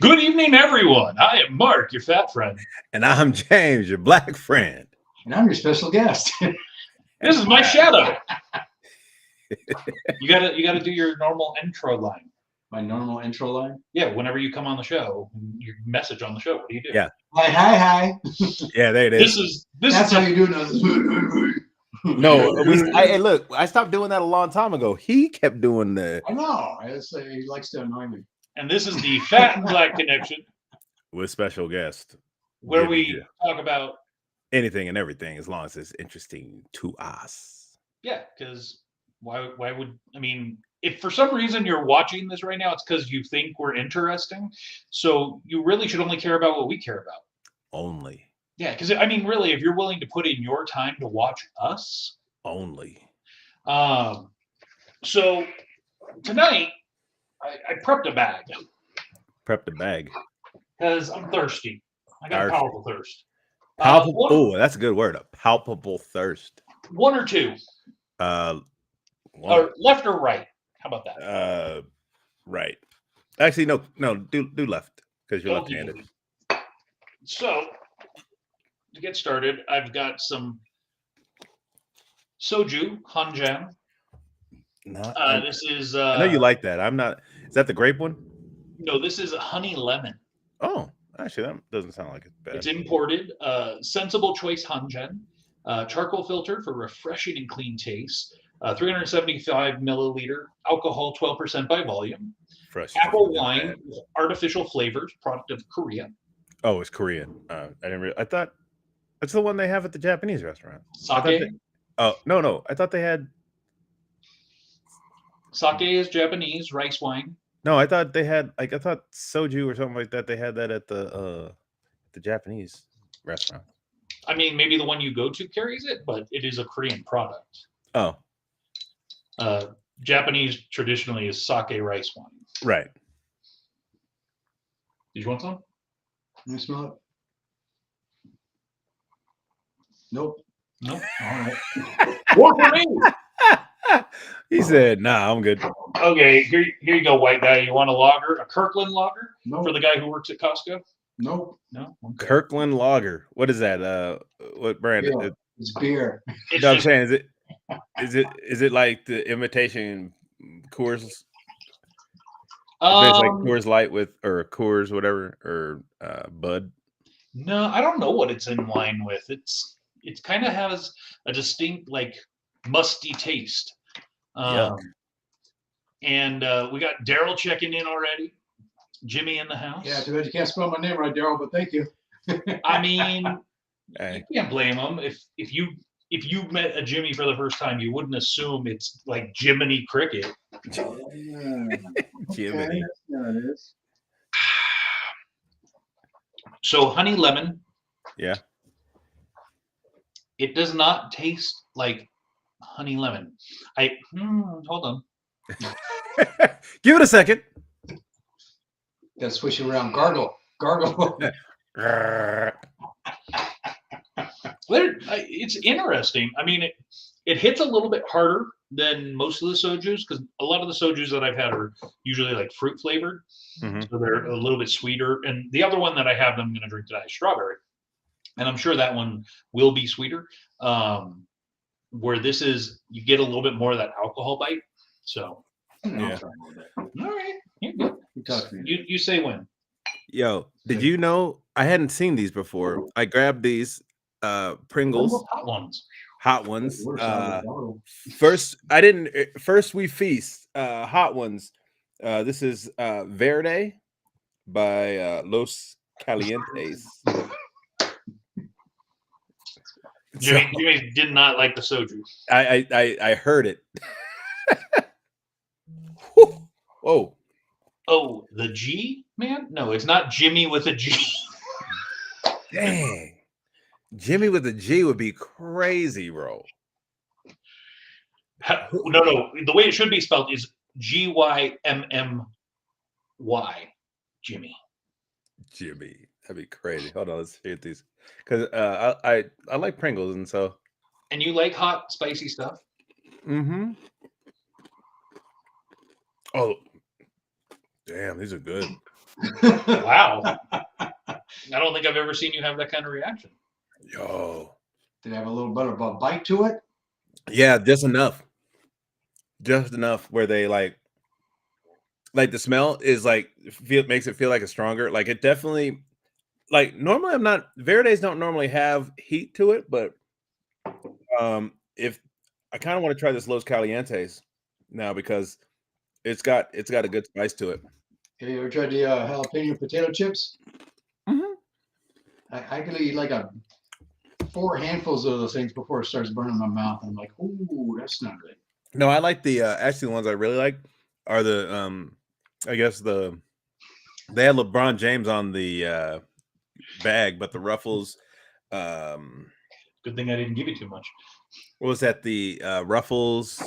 Good evening, everyone. I am Mark, your fat friend. And I'm James, your black friend. And I'm your special guest. This is my shadow. You gotta do your normal intro line. My normal intro line? Yeah, whenever you come on the show, your message on the show, what do you do? Yeah. Hi. Yeah, there it is. That's how you do it. No, look, I stopped doing that a long time ago. He kept doing that. I know. He likes to annoy me. And this is the Fat and Black Connection, With special guest. where we talk about anything and everything as long as it's interesting to us. Yeah, because why would if for some reason you're watching this right now, it's because you think we're interesting. So you really should only care about what we care about. Only. Yeah, because really, if you're willing to put in your time to watch us. Only. So tonight, I prepped a bag. Prepped a bag. Because I'm thirsty. I got a powerful thirst. Palpable. Oh, that's a good word. A palpable thirst. One or two. Or left or right. How about that? Right. Actually, no. Do left because you're left-handed. So to get started, I've got some soju hanjan. This is. I know you like that. I'm not. Is that the grape one? No, this is honey lemon. Oh, actually, that doesn't sound like it's bad. It's imported. Sensible choice hanjan. Charcoal filter for refreshing and clean taste. 375 milliliter alcohol, 12% by volume. Fresh. Apple wine with artificial flavors, product of Korea. Oh, it's Korean. I thought that's the one they have at the Japanese restaurant. Sake. No. I thought they had. Sake is Japanese rice wine. No, I thought they had I thought soju or something like that. They had that at the Japanese restaurant. Maybe the one you go to carries it, but it is a Korean product. Oh. Japanese traditionally is sake rice wine. Right. Did you want some? Can you smell it? Nope. All right. More for me. He said, "Nah, I'm good." Okay, here you go, white guy. You want a lager, a Kirkland lager? Nope. For the guy who works at Costco? Nope. No. Okay. Kirkland lager. What is that? What brand? Yeah, it's beer. I'm saying, is it like the imitation Coors? It's like Coors Light or Coors whatever or Bud. No, I don't know what it's in line with. It kind of has a distinct musty taste. And we got Daryl checking in already. Jimmy in the house. Yeah, too bad you can't spell my name right, Daryl, but thank you. You can't blame him. If you met a Jimmy for the first time, you wouldn't assume it's like Jiminy Cricket. Jiminy. Okay, there it is. So honey lemon. Yeah. It does not taste like honey lemon. Hold on. Give it a second. Gotta swish it around. Gargle. It's interesting. It hits a little bit harder than most of the sojus because a lot of the sojus that I've had are usually like fruit flavored, Mhm. so they're a little bit sweeter. And the other one that I have that I'm going to drink today is strawberry, and I'm sure that one will be sweeter. Where this is, you get a little bit more of that alcohol bite. So, Yeah. all right, you're good. You talk to me. You say when. Yo, did you know I hadn't seen these before? I grabbed these Pringles Hot ones. hot ones. First we feast hot ones. This is Verde by Los Calientes. Jimmy did not like the soju. I heard it. Whoa. Oh, the G, man? No, it's not Jimmy with a G. Dang. Jimmy with a G would be crazy, bro. No. The way it should be spelled is Gymmy. Jimmy. Jimmy. That'd be crazy. Hold on, let's hit these. Because I like Pringles, and so. And you like hot, spicy stuff? Mm-hmm. Oh. Damn, these are good. Wow. I don't think I've ever seen you have that kind of reaction. Yo. Did it have a little bit of a bite to it? Yeah, just enough. Just enough where they like the smell is like makes it feel like it's stronger. Like it definitely like normally Verdes don't normally have heat to it, but if I kind of want to try this Los Calientes now because it's got a good spice to it. Have you ever tried the jalapeno potato chips? Mm-hmm. I could eat like 4 handfuls of those things before it starts burning my mouth. I'm like, ooh, that's not good. No, I like the actually the ones I really like are the I guess they had LeBron James on the bag, but the Ruffles Good thing I didn't give you too much. what was that? The Ruffles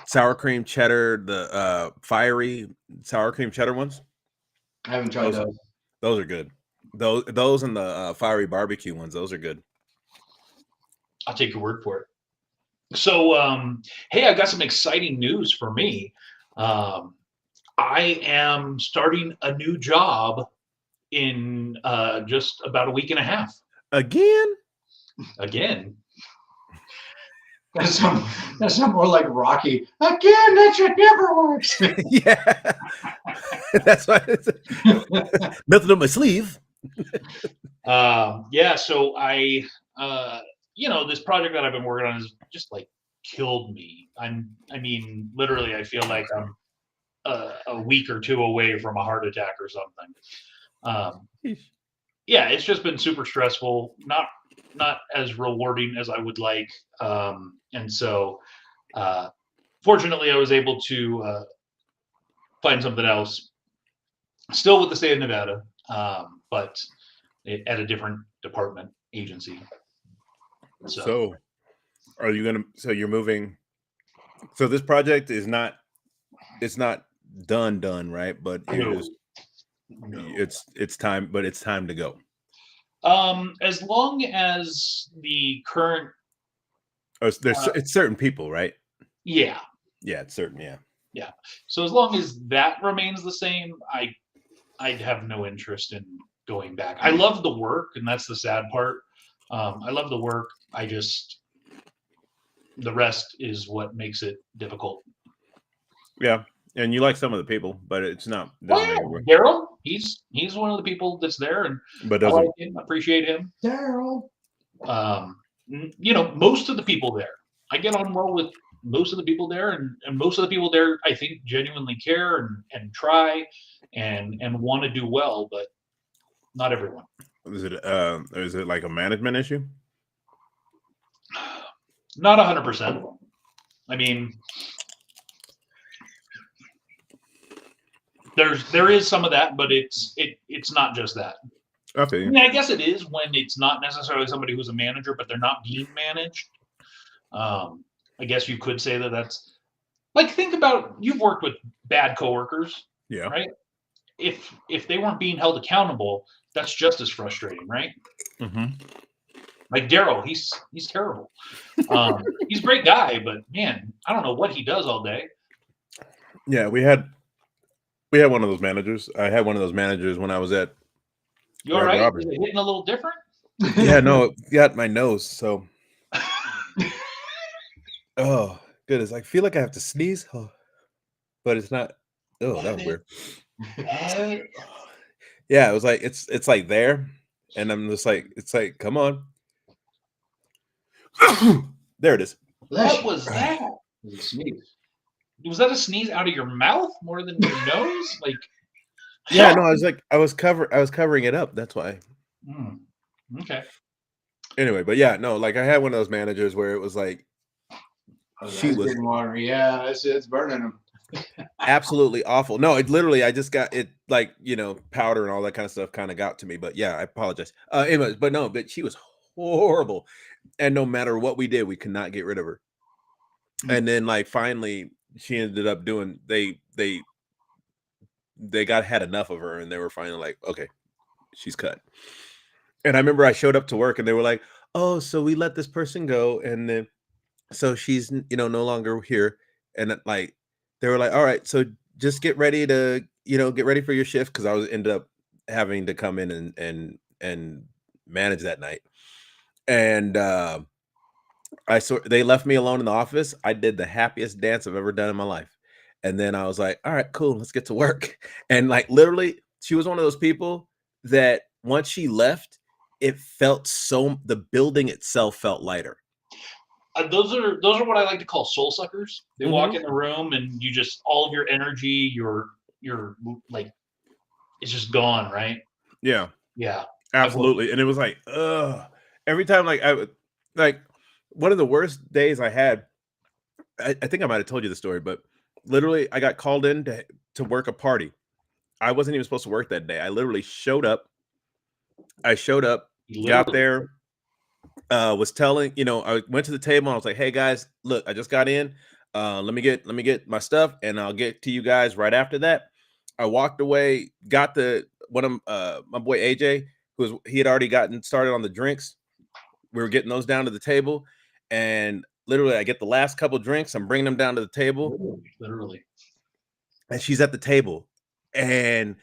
sour cream cheddar, the fiery sour cream cheddar ones. I haven't tried those. Those are good. Those and the fiery barbecue ones, those are good. I'll take your word for it. So, hey, I got some exciting news for me. I am starting a new job in just about a week and a half. Again? That sounds more like Rocky. Again, that shit never works. Yeah. That's why it's nothing on my sleeve. Yeah, so I this project that I've been working on is just like killed me. I mean, literally, I feel like I'm a week or two away from a heart attack or something. Yeah, it's just been super stressful, not as rewarding as I would like. And so, fortunately, I was able to find something else, still with the state of Nevada, but at a different department agency. So are you gonna? So you're moving. So this project is not. It's not done, right? But it's time. But it's time to go. As long as the current. Oh, it's certain people, right? Yeah. Yeah, it's certain. Yeah. Yeah. So as long as that remains the same, I'd have no interest in going back. I love the work, and that's the sad part. I love the work. The rest is what makes it difficult. Yeah, and you like some of the people, but it's not. Daryl, he's one of the people that's there, and but I doesn't like him, appreciate him. Daryl. Most of the people there, I get on well with most of the people there, and most of the people there, I think, genuinely care and try and want to do well, but not everyone. Is it like a management issue? Not 100%. I mean, there is some of that, but it's not just that. Okay. I mean, I guess it is when it's not necessarily somebody who's a manager, but they're not being managed. I guess you could say that's like, think about, you've worked with bad coworkers, yeah, right? If they weren't being held accountable, that's just as frustrating, right? Mm-hmm. Like Daryl, he's terrible. He's a great guy, but man, I don't know what he does all day. Yeah, we had one of those managers. I had one of those managers when I was at You all Red right? Robin. Is it hitting a little different? Yeah, no, it got my nose. So, oh goodness, I feel like I have to sneeze, but it's not. Oh, that was weird. Yeah, it was like it's like there, and I'm just like, it's like, come on. There it is. What was that? Was it sneeze? Was that a sneeze out of your mouth more than your nose? Like, Yeah, no, I was covering it up. That's why. Okay. Anyway, but yeah, no, like I had one of those managers where it was like she was getting watery. Yeah, it's burning him. absolutely awful. No, it literally, I just got it, like, you know, powder and all that kind of stuff kind of got to me. But yeah, I apologize. Anyways, but no, but she was horrible, and no matter what we did, we could not get rid of her. And then, like, finally, she ended up doing. They had enough of her, and they were finally like, okay, she's cut. And I remember I showed up to work, and they were like, oh, so we let this person go, and then so she's, you know, no longer here, and like they were like, all right, so just get ready to, you know, get ready for your shift, because I was ended up having to come in and manage that night. And they left me alone in the office. I did the happiest dance I've ever done in my life. And then I was like, all right, cool, let's get to work. And like literally, she was one of those people that once she left, it felt the building itself felt lighter. Those are what I like to call soul suckers. They walk in the room and you just, all of your energy, your like, it's just gone, right? Yeah. Yeah. Absolutely. And it was like, every time, like, I would, like, one of the worst days I had, I think I might have told you the story, but literally I got called in to work a party. I wasn't even supposed to work that day. I literally showed up. Got there, was telling, you know, I went to the table and I was like, hey guys, look, I just got in. Let me get my stuff and I'll get to you guys right after that. I walked away, got my boy AJ, he had already gotten started on the drinks. We were getting those down to the table, and literally I get the last couple drinks, I'm bringing them down to the table. Literally. And she's at the table. And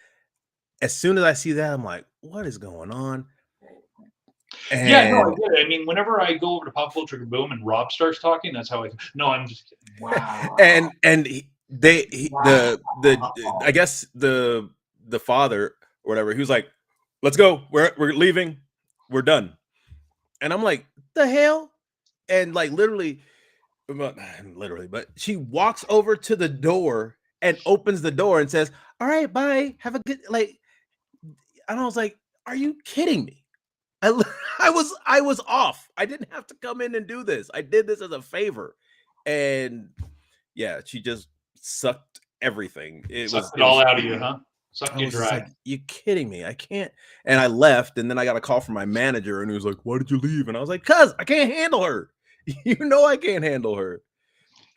as soon as I see that, I'm like, what is going on? And yeah, no, I get it. I mean, whenever I go over to Pop Culture Kaboom and Rob starts talking, that's how no, I'm just kidding. Wow. And I guess the father or whatever, he was like, let's go, we're leaving, we're done. And I'm like, the hell? And like literally, but she walks over to the door and opens the door and says, all right, bye, have a good, like, and I was like, are you kidding me? I was off. I didn't have to come in and do this. I did this as a favor. And yeah, she just sucked everything. Sucked it all out of you, huh? Sucked you dry. Like, you kidding me? I can't. And I left, and then I got a call from my manager, and he was like, why did you leave? And I was like, cuz I can't handle her. You know I can't handle her.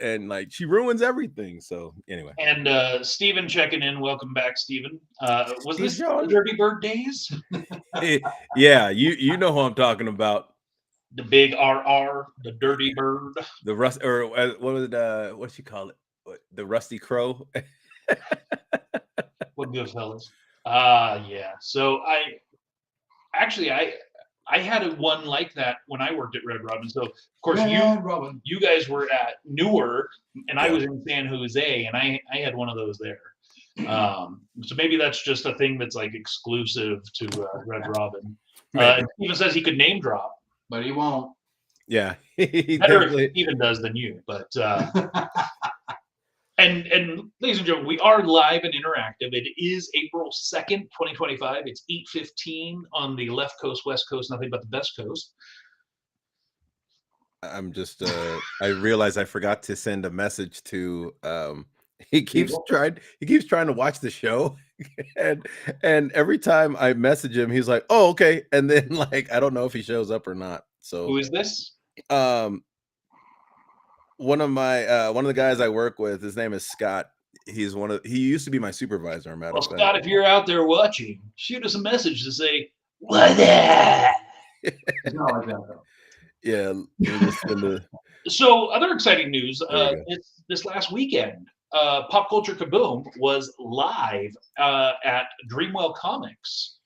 And like, she ruins everything. So anyway. And Steven checking in. Welcome back, Steven. Was Steve this George. Dirty Bird days? Yeah, you know who I'm talking about. The big RR, the Dirty Bird. The rust, or what was it? What you call it? The Rusty Crow. What good fellas? Yeah. So I had one like that when I worked at Red Robin. So of course you guys were at Newark and I was in San Jose, and I had one of those there. So maybe that's just a thing that's like exclusive to Red Robin. Steven says he could name drop, but he won't. Yeah, better if Steven does than you. But and ladies and gentlemen, we are live and interactive. It is April 2nd, 2025. It's 8:15 on the left coast, west coast, nothing but the best coast. I'm just I realized I forgot to send a message to he keeps trying to watch the show, and every time I message him, he's like, oh, okay. And then like, I don't know if he shows up or not. So who is this? One of the guys I work with, his name is Scott. He used to be my supervisor. Well, Scott, if you're out there watching, shoot us a message to say, what up? It's not like that though. Yeah, let me just send the. So other exciting news, There you go. this last weekend, Pop Culture Kaboom was live at Dreamwell Comics.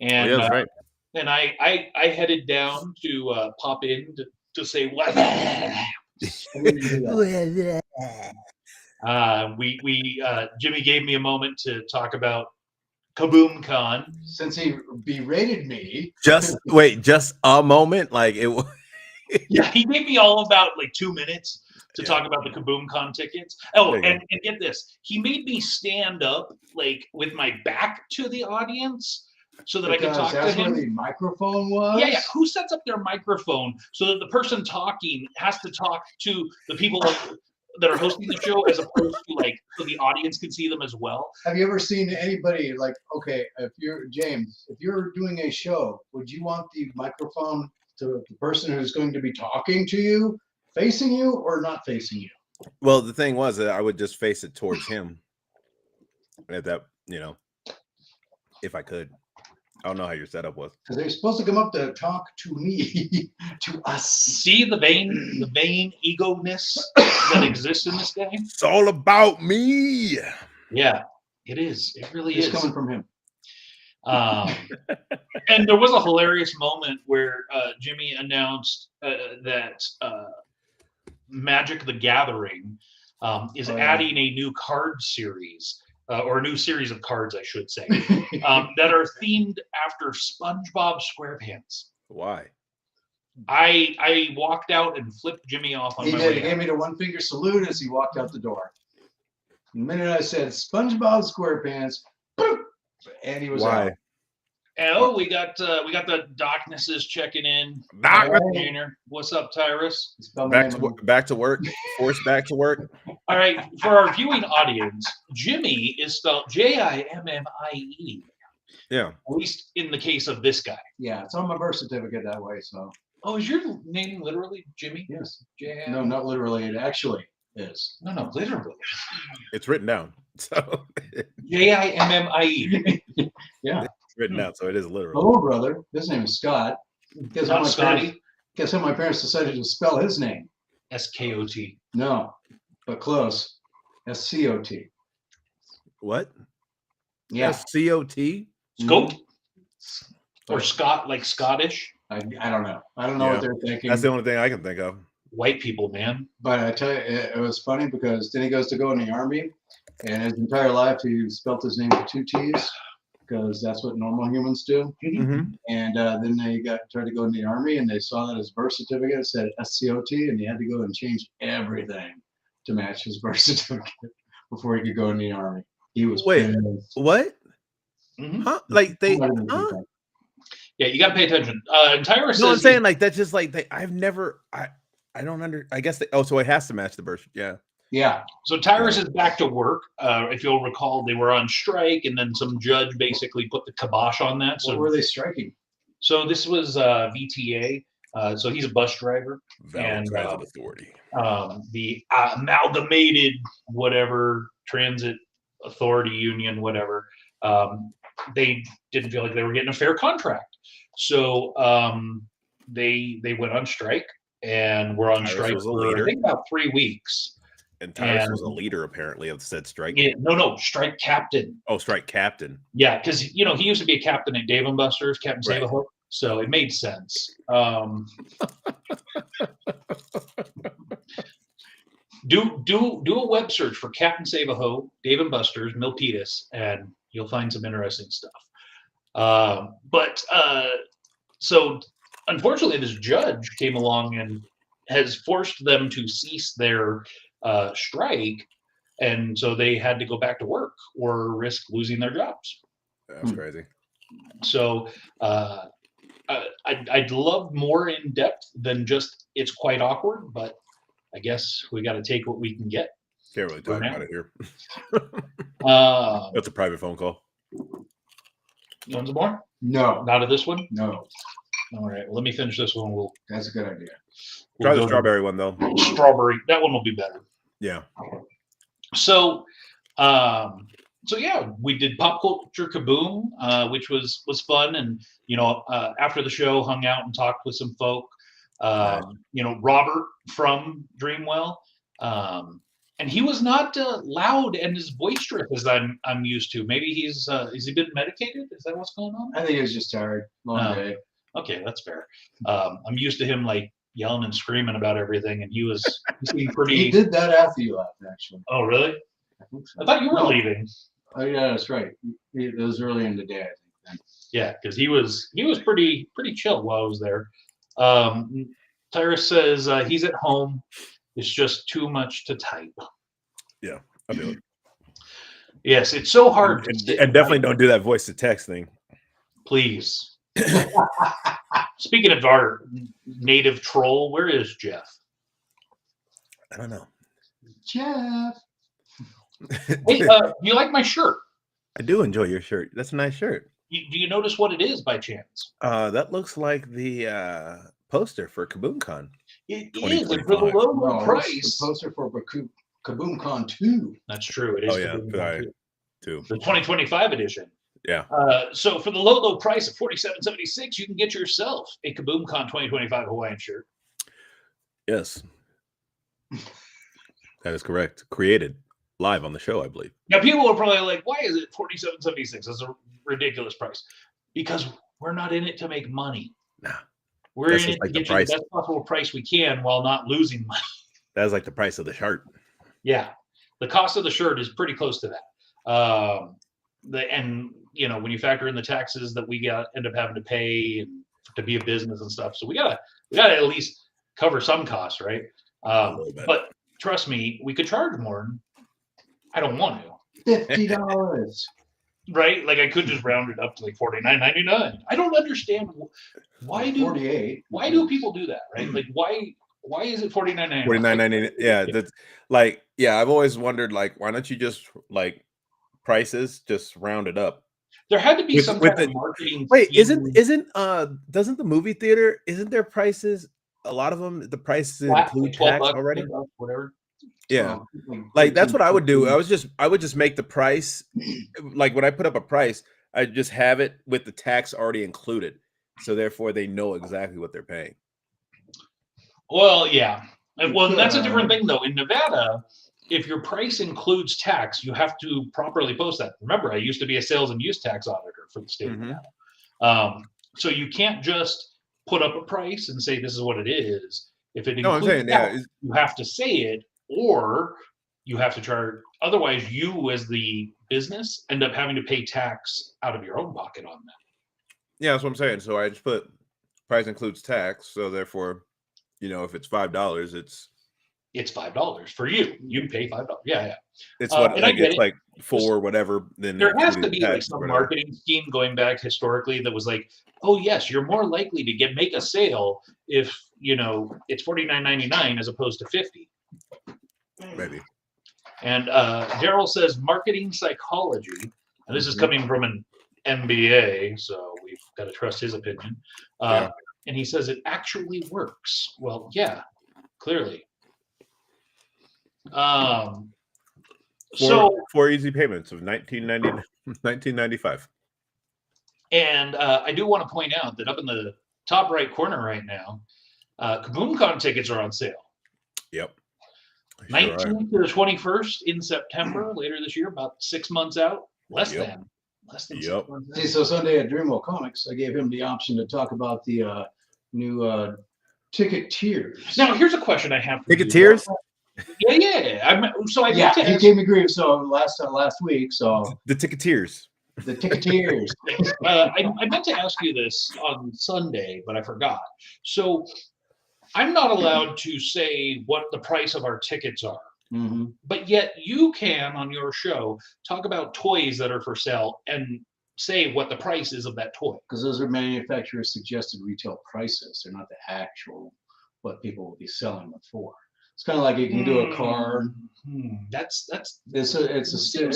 Oh, And yeah, that's right. and I headed down to pop in to say what. We Jimmy gave me a moment to talk about Kaboom Con. Since he berated me, Just wait, just a moment. Like it. Yeah, he gave me all about like 2 minutes to Yeah. talk about the Kaboom Con tickets. Oh, There you and get this, he made me stand up like with my back to the audience so that I could because talk to that's where him. the microphone was. Yeah. Who sets up their microphone so that the person talking has to talk to the people that are hosting the show as opposed to like so the audience can see them as well? Have you ever seen anybody like, okay, if you're James, if you're doing a show, would you want the microphone to the person who's going to be talking to you facing you or not facing you? Well, the thing was that I would just face it towards him. At that, if I could. I don't know how your setup was. Because they're supposed to come up to talk to me, to us. See the vain ego-ness that exists in this game? It's all about me. Yeah, it is. It really It's is. coming from him. And there was a hilarious moment where Jimmy announced that Magic the Gathering is Oh, yeah. adding a new card series, or a new series of cards, I should say, that are themed after SpongeBob SquarePants. Why? I walked out and flipped Jimmy off on He my did. He way gave out. me the one finger salute as he walked out the door. The minute I said SpongeBob SquarePants, boop, and he was Why? out. Oh, we got the Darknesses checking in. Darkness. Trainer. What's up, Tyrus? He spelled my Back name to wrong. back to work. Forced back to work. All right, for our viewing audience, Jimmy is spelled Jimmie. Yeah. At least in the case of this guy. Yeah, it's on my birth certificate that way. So Oh, is your name literally Jimmy? yes, J- no, not literally. It actually is. no, literally. It's written down. So Jimmie. Yeah. it's written down. So it is My literal. little brother, his name is Scott. Guess how Not my Scotty. parents, guess how my parents decided to spell his name? SKOT. No, but close. SCOT. What? Yeah. SCOT? Scope But or Scott, like Scottish. I don't know. I don't know Yeah. what they're thinking. That's the only thing I can think of. White people, man. But I tell you, it was funny because then he goes to go in the army, and his entire life he spelt his name with 2 T's because that's what normal humans do. Mhm. And then they tried to go in the army, and they saw that his birth certificate said SCOT, and he had to go and change everything to match his birth certificate before he could go in the army. He was Wait. pissed. What? Mhm. Huh? Like they? Somebody was Huh? like, Yeah, you got to pay attention. And Tyrus No, I'm says saying like that's just like I've never. I don't under. I guess. So it has to match the birth. Yeah. yeah, so. Tyrus is back to work. If you'll recall, they were on strike, and then some judge basically put the kibosh on that. what So, were they striking? so this was VTA. So he's a bus driver. Valid And, Transit Authority. The amalgamated whatever transit authority union, whatever. They didn't feel like they were getting a fair contract, so they went on strike and were on Tyrus strike was a for I leader. think about 3 weeks. And Tyrus and- was a leader apparently of said strike. Yeah, no, strike captain. Oh, strike captain. Yeah, because he used to be a captain at Dave and Buster's, Captain Right. Save-A-Hook, so it made sense. Do a web search for Captain Save-A-Ho, Dave and Buster's, Milpitas, and you'll find some interesting stuff. So unfortunately, this judge came along and has forced them to cease their strike, and so they had to go back to work or risk losing their jobs. That's crazy. So I'd love more in depth than just it's quite awkward, but I guess we got to take what we can get. Can't really talk about it here. That's a private phone call. You want some more? No, Not of this one? no, All right, well, let me finish this one. We'll that's a good idea. Try the go to strawberry one though. strawberry. That one will be better. Yeah. So so yeah, we did Pop Culture Kaboom, which was fun, and after the show, hung out and talked with some folk. Nice. Robert from Dreamwell, and he was not loud and as boisterous as I'm used to. Maybe he's has he been medicated? Is that what's going on? I think he was just tired. Long day. Okay, that's fair. I'm used to him like yelling and screaming about everything, and he seemed pretty. He did that after you left, actually. Oh, really? I think so. I thought you were leaving. Oh yeah, that's right. It was early in the day, I think. Then. Yeah, because he was pretty chill while I was there. Tyrus says he's at home. It's just too much to type. Yeah, I'll do it. Yes, it's so hard. And definitely don't do that voice to text thing. Please. Speaking of our native troll, where is Jeff? I don't know. Jeff. Hey, do you like my shirt? I do enjoy your shirt. That's a nice shirt. Do you notice what it is by chance? That looks like the poster for KaboomCon. It is, and for the low price. It's the poster for KaboomCon 2. That's true. It is. Oh yeah, KaboomCon 2. The 2025 edition. Yeah. So for the low price of $47.76, you can get yourself a KaboomCon 2025 Hawaiian shirt. Yes. That is correct. Created live on the show, I believe. Now people are probably like, why is it $47.76? That's a ridiculous price. Because we're not in it to make money. Nah. We're in it to get you the best possible price we can while not losing money. That's like the price of the shirt. Yeah. The cost of the shirt is pretty close to that. When you factor in the taxes that we end up having to pay and to be a business and stuff, so we gotta at least cover some costs, right? But trust me, we could charge more. I don't want to. $50. Right? Like I could just round it up to like $49.99. I don't understand why do 48. Why do people do that, right? Like why is it $49.99? $49.99. Yeah, that's like I've always wondered like why don't you just like prices just round it up? There had to be some kind of marketing. Wait, isn't doesn't the movie theater, isn't their prices, a lot of them, the prices include tax already? Whatever. Yeah. Like that's what I would do. I would just make the price, like when I put up a price, I just have it with the tax already included. So therefore they know exactly what they're paying. Well, yeah. Well, that's a different thing though. In Nevada, if your price includes tax, you have to properly post that. Remember, I used to be a sales and use tax auditor for the state of Nevada. So you can't just put up a price and say this is what it is. If it includes tax, you have to say it, or you have to charge. Otherwise, you as the business end up having to pay tax out of your own pocket on that. Yeah, that's what I'm saying. So I just put price includes tax. So therefore, if it's $5, it's $5 for you. You pay $5. Yeah. It's what it's like for whatever. Then there has to be like some marketing scheme going back historically that was like, oh yes, you're more likely to make a sale if it's $49.99 as opposed to $50. Maybe. And Daryl says marketing psychology, and this is coming from an MBA, so we've got to trust his opinion. And he says it actually works. Well, yeah, clearly. Four easy payments of $19.95. And I do want to point out that up in the top right corner right now, KaboomCon tickets are on sale. Yep. 19th to the 21st in September, later this year, about 6 months out. Less than 6 months out. See, so Sunday at Dreamwell Comics, I gave him the option to talk about the new ticket tiers. Now, here's a question I have for ticket tiers? Yeah. He gave me grief. So last week. So the ticketeers. The ticketeers. I meant to ask you this on Sunday, but I forgot. So I'm not allowed to say what the price of our tickets are, but yet you can on your show talk about toys that are for sale and say what the price is of that toy. Because those are manufacturers' suggested retail prices. They're not the actual what people will be selling them for. It's kind of like you can do a car. It's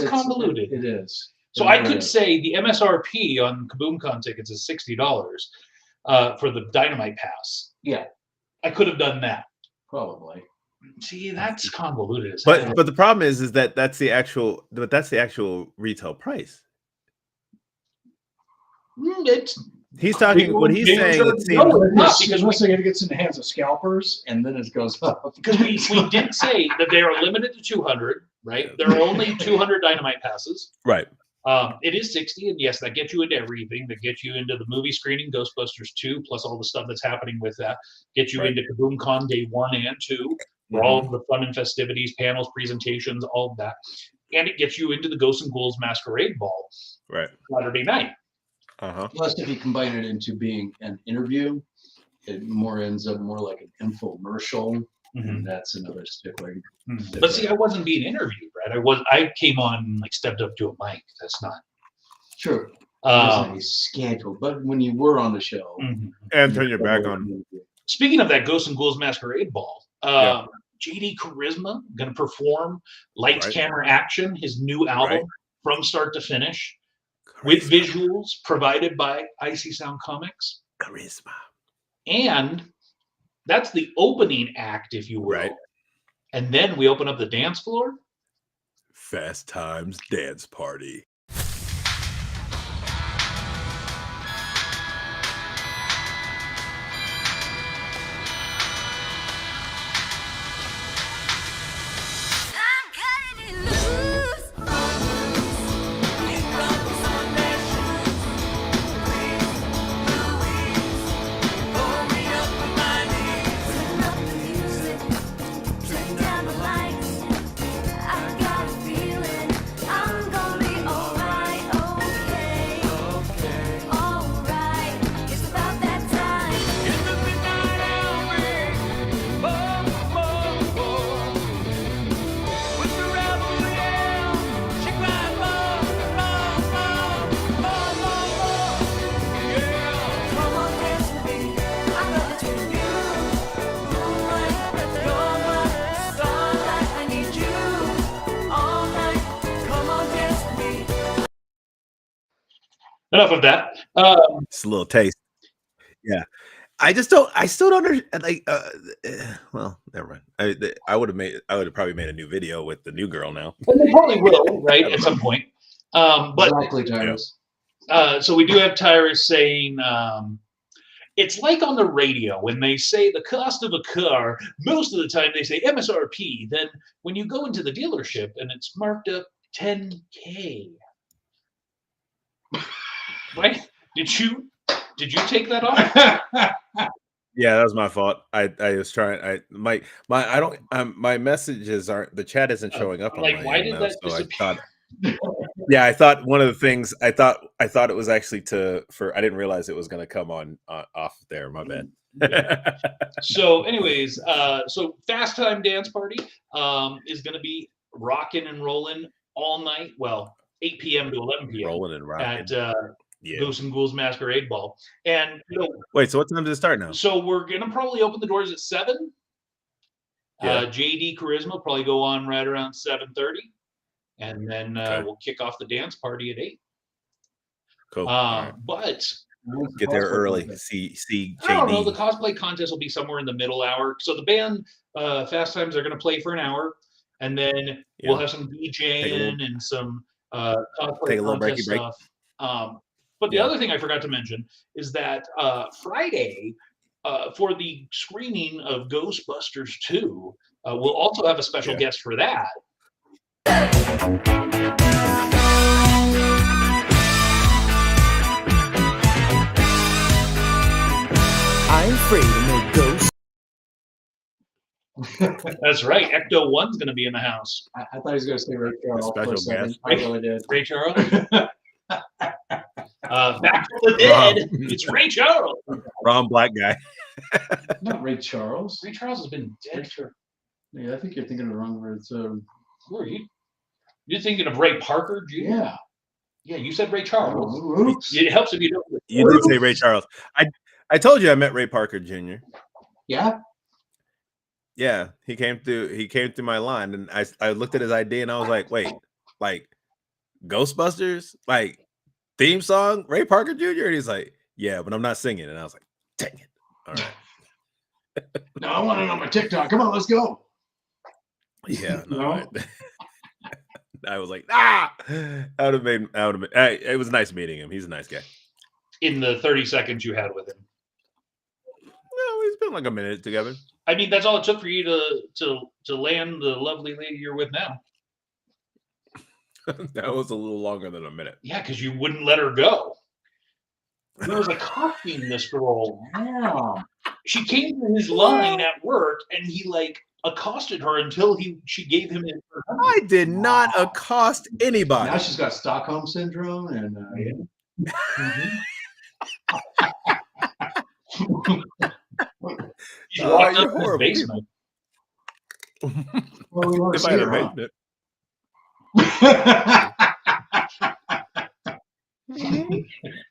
convoluted. It is. So I could say the MSRP on KaboomCon tickets is $60 for the Dynamite Pass. Yeah. I could have done that. Probably. See, that's convoluted as But hell. but the problem is that that's the actual retail price. It's He's talking what he's Maybe saying. sure- It seems no, it's not, because unless it gets in the hands of scalpers, and then it goes up. because we did say that they are limited to 200, right? There are only 200 Dynamite passes. right. It is 60, and yes, that gets you into everything. That gets you into the movie screening, Ghostbusters 2, plus all the stuff that's happening with that. Get you Right. into KaboomCon Day 1 and 2, for all of the fun and festivities, panels, presentations, all of that. And it gets you into the Ghosts and Ghouls Masquerade Ball Right. Saturday night. Plus, if you combine it into being an interview, it more ends up more like an infomercial. And that's another stickler. But see, I wasn't being interviewed, right? I came on, like, stepped up to a mic. That's not. Sure. It wasn't a schedule, but when you were on the show, And turn your back on. Speaking of that Ghosts and Ghouls Masquerade Ball, JD Charisma going to perform Lights, Right. Camera, Action, his new album Right. from start to finish, with visuals provided by Icy Sound Comics. Charisma. And that's the opening act, if you will. Right. And then we open up the dance floor. Fast Times Dance Party. I'm cutting it loose. Turn up the music, turn down the lights. I've got a feeling I'm gonna be alright, okay, alright. It's about that time. In the midnight hour, with the rebel yell, she cried more, yeah. Come on, dance with me. I'm gonna do you. Moonlight, you're my starlight. I need you all night. Come on, dance with me. Enough of that. It's a little taste. Yeah. I still don't understand. Like, well, never mind. I would have probably made a new video with the new girl now. And they probably will, right, at some point. But exactly, Tyrus. so we do have Tyrus saying, it's like on the radio when they say the cost of a car, most of the time they say MSRP. Then when you go into the dealership and it's marked up $10K. Right? Did you take that off? Yeah, that was my fault. I was trying. My messages aren't. The chat isn't showing up. Like, on my why end did now, that so disappear? Yeah, I thought one of the things I thought it was actually for. I didn't realize it was going to come on off there. My bad. So, anyways, so Fast Time Dance Party is going to be rocking and rolling all night. Well, 8 p.m. to 11 p.m. Rolling and rocking. at Yeah. Ghosts and Ghouls Masquerade Ball. And Wait, so what time does it start now? so we're gonna probably open the doors at 7. Yeah. JD Charisma will probably go on right around 7:30, and then Okay. we'll kick off the dance party at 8. Cool. All right. But Get there early. See I don't know. The JD. cosplay contest will be somewhere in the middle hour. So the band Fast Times are going to play for an hour, and then we'll Yeah. have some DJing and some cosplay Take a little contest breaky break. stuff. But the Yeah. other thing I forgot to mention is that Friday, for the screening of Ghostbusters 2, we'll also have a special Yeah. guest for that. I'm afraid of no ghosts. That's right. Ecto 1's going to be in the house. I thought he was going to say Ray Charles for special a second. guest. I really did. Ray Charles. Back from the dead. It's Ray Charles. Wrong black guy. Not Ray Charles. Ray Charles has been dead for. Yeah, I think you're thinking of the wrong words. Who are you? You're thinking of Ray Parker Jr.? Yeah. Yeah, you said Ray Charles. Oh, oops. It helps if you don't. You did say Ray Charles. I told you I met Ray Parker Jr. Yeah. Yeah, he came through my line, and I looked at his ID and I was like, wait, like Ghostbusters, like theme song, Ray Parker Jr. And he's like, yeah, but I'm not singing. And I was like, dang it. All right. No, I want it on my TikTok. Come on, let's go. Yeah, no, No? I was like, I would have made. I would have. It was nice meeting him. He's a nice guy. In the 30 seconds you had with him. No, we spent like a minute together. I mean, that's all it took for you to land the lovely lady you're with now. That was a little longer than a minute. Yeah, because you wouldn't let her go. There was a copying this girl. Yeah. She came to his line at work, and he like accosted her until she gave him her number. I did not accost anybody. Now she's got Stockholm syndrome, and She's Oh, locked you're up in his horrible basement. well, we want If to I see had her, made it.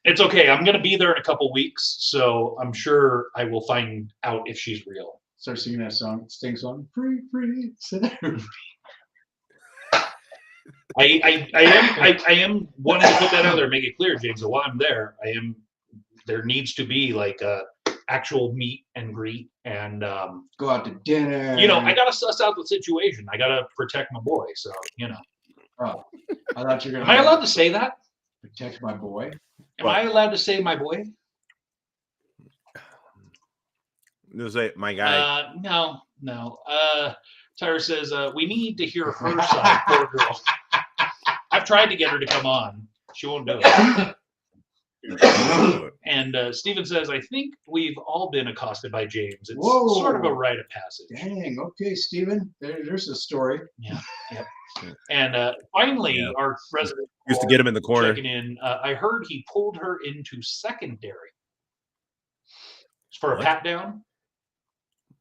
It's okay. I'm gonna be there in a couple weeks, so I'm sure I will find out if she's real. Start singing that song, Sting song. Free, free, sit there. I am wanting to put that out there, make it clear, James. So while I'm there, there needs to be like a actual meet and greet, and Go out to dinner. I gotta suss out the situation. I gotta protect my boy. So Oh, I thought you were am gonna I allowed to say that? protect my boy. Am I allowed to say my boy? There's my guy. No. Tyra says we need to hear her side. Poor girl. I've tried to get her to come on. She won't do it. And Steven says, I think we've all been accosted by James. It's Whoa. sort of a rite of passage. Dang. Okay, Steven. There's a story. Yep. And finally, Yeah. our resident Used to get him in the corner. checking in. I heard he pulled her into secondary for a What? pat down.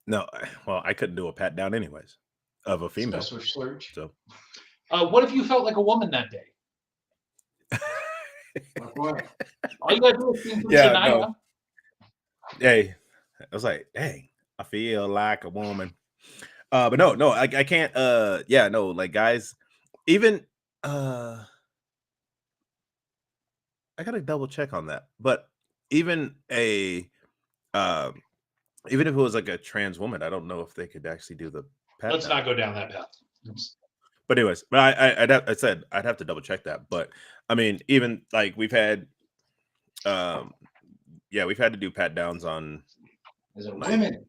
No, well, I couldn't do a pat down anyways of a female. Special search. So What if you felt like a woman that day? Like what? All you gotta do is think Yeah, Shania. no. Hey, I was like, dang, I feel like a woman. But no, I can't. Yeah, no, like guys, even I gotta double check on that. But even even if it was like a trans woman, I don't know if they could actually do the pat Let's down. not go down that path. Let's- But anyways, but I said I'd have to double check that. But I mean, even like we've had, we've had to do pat downs on As a Like- women.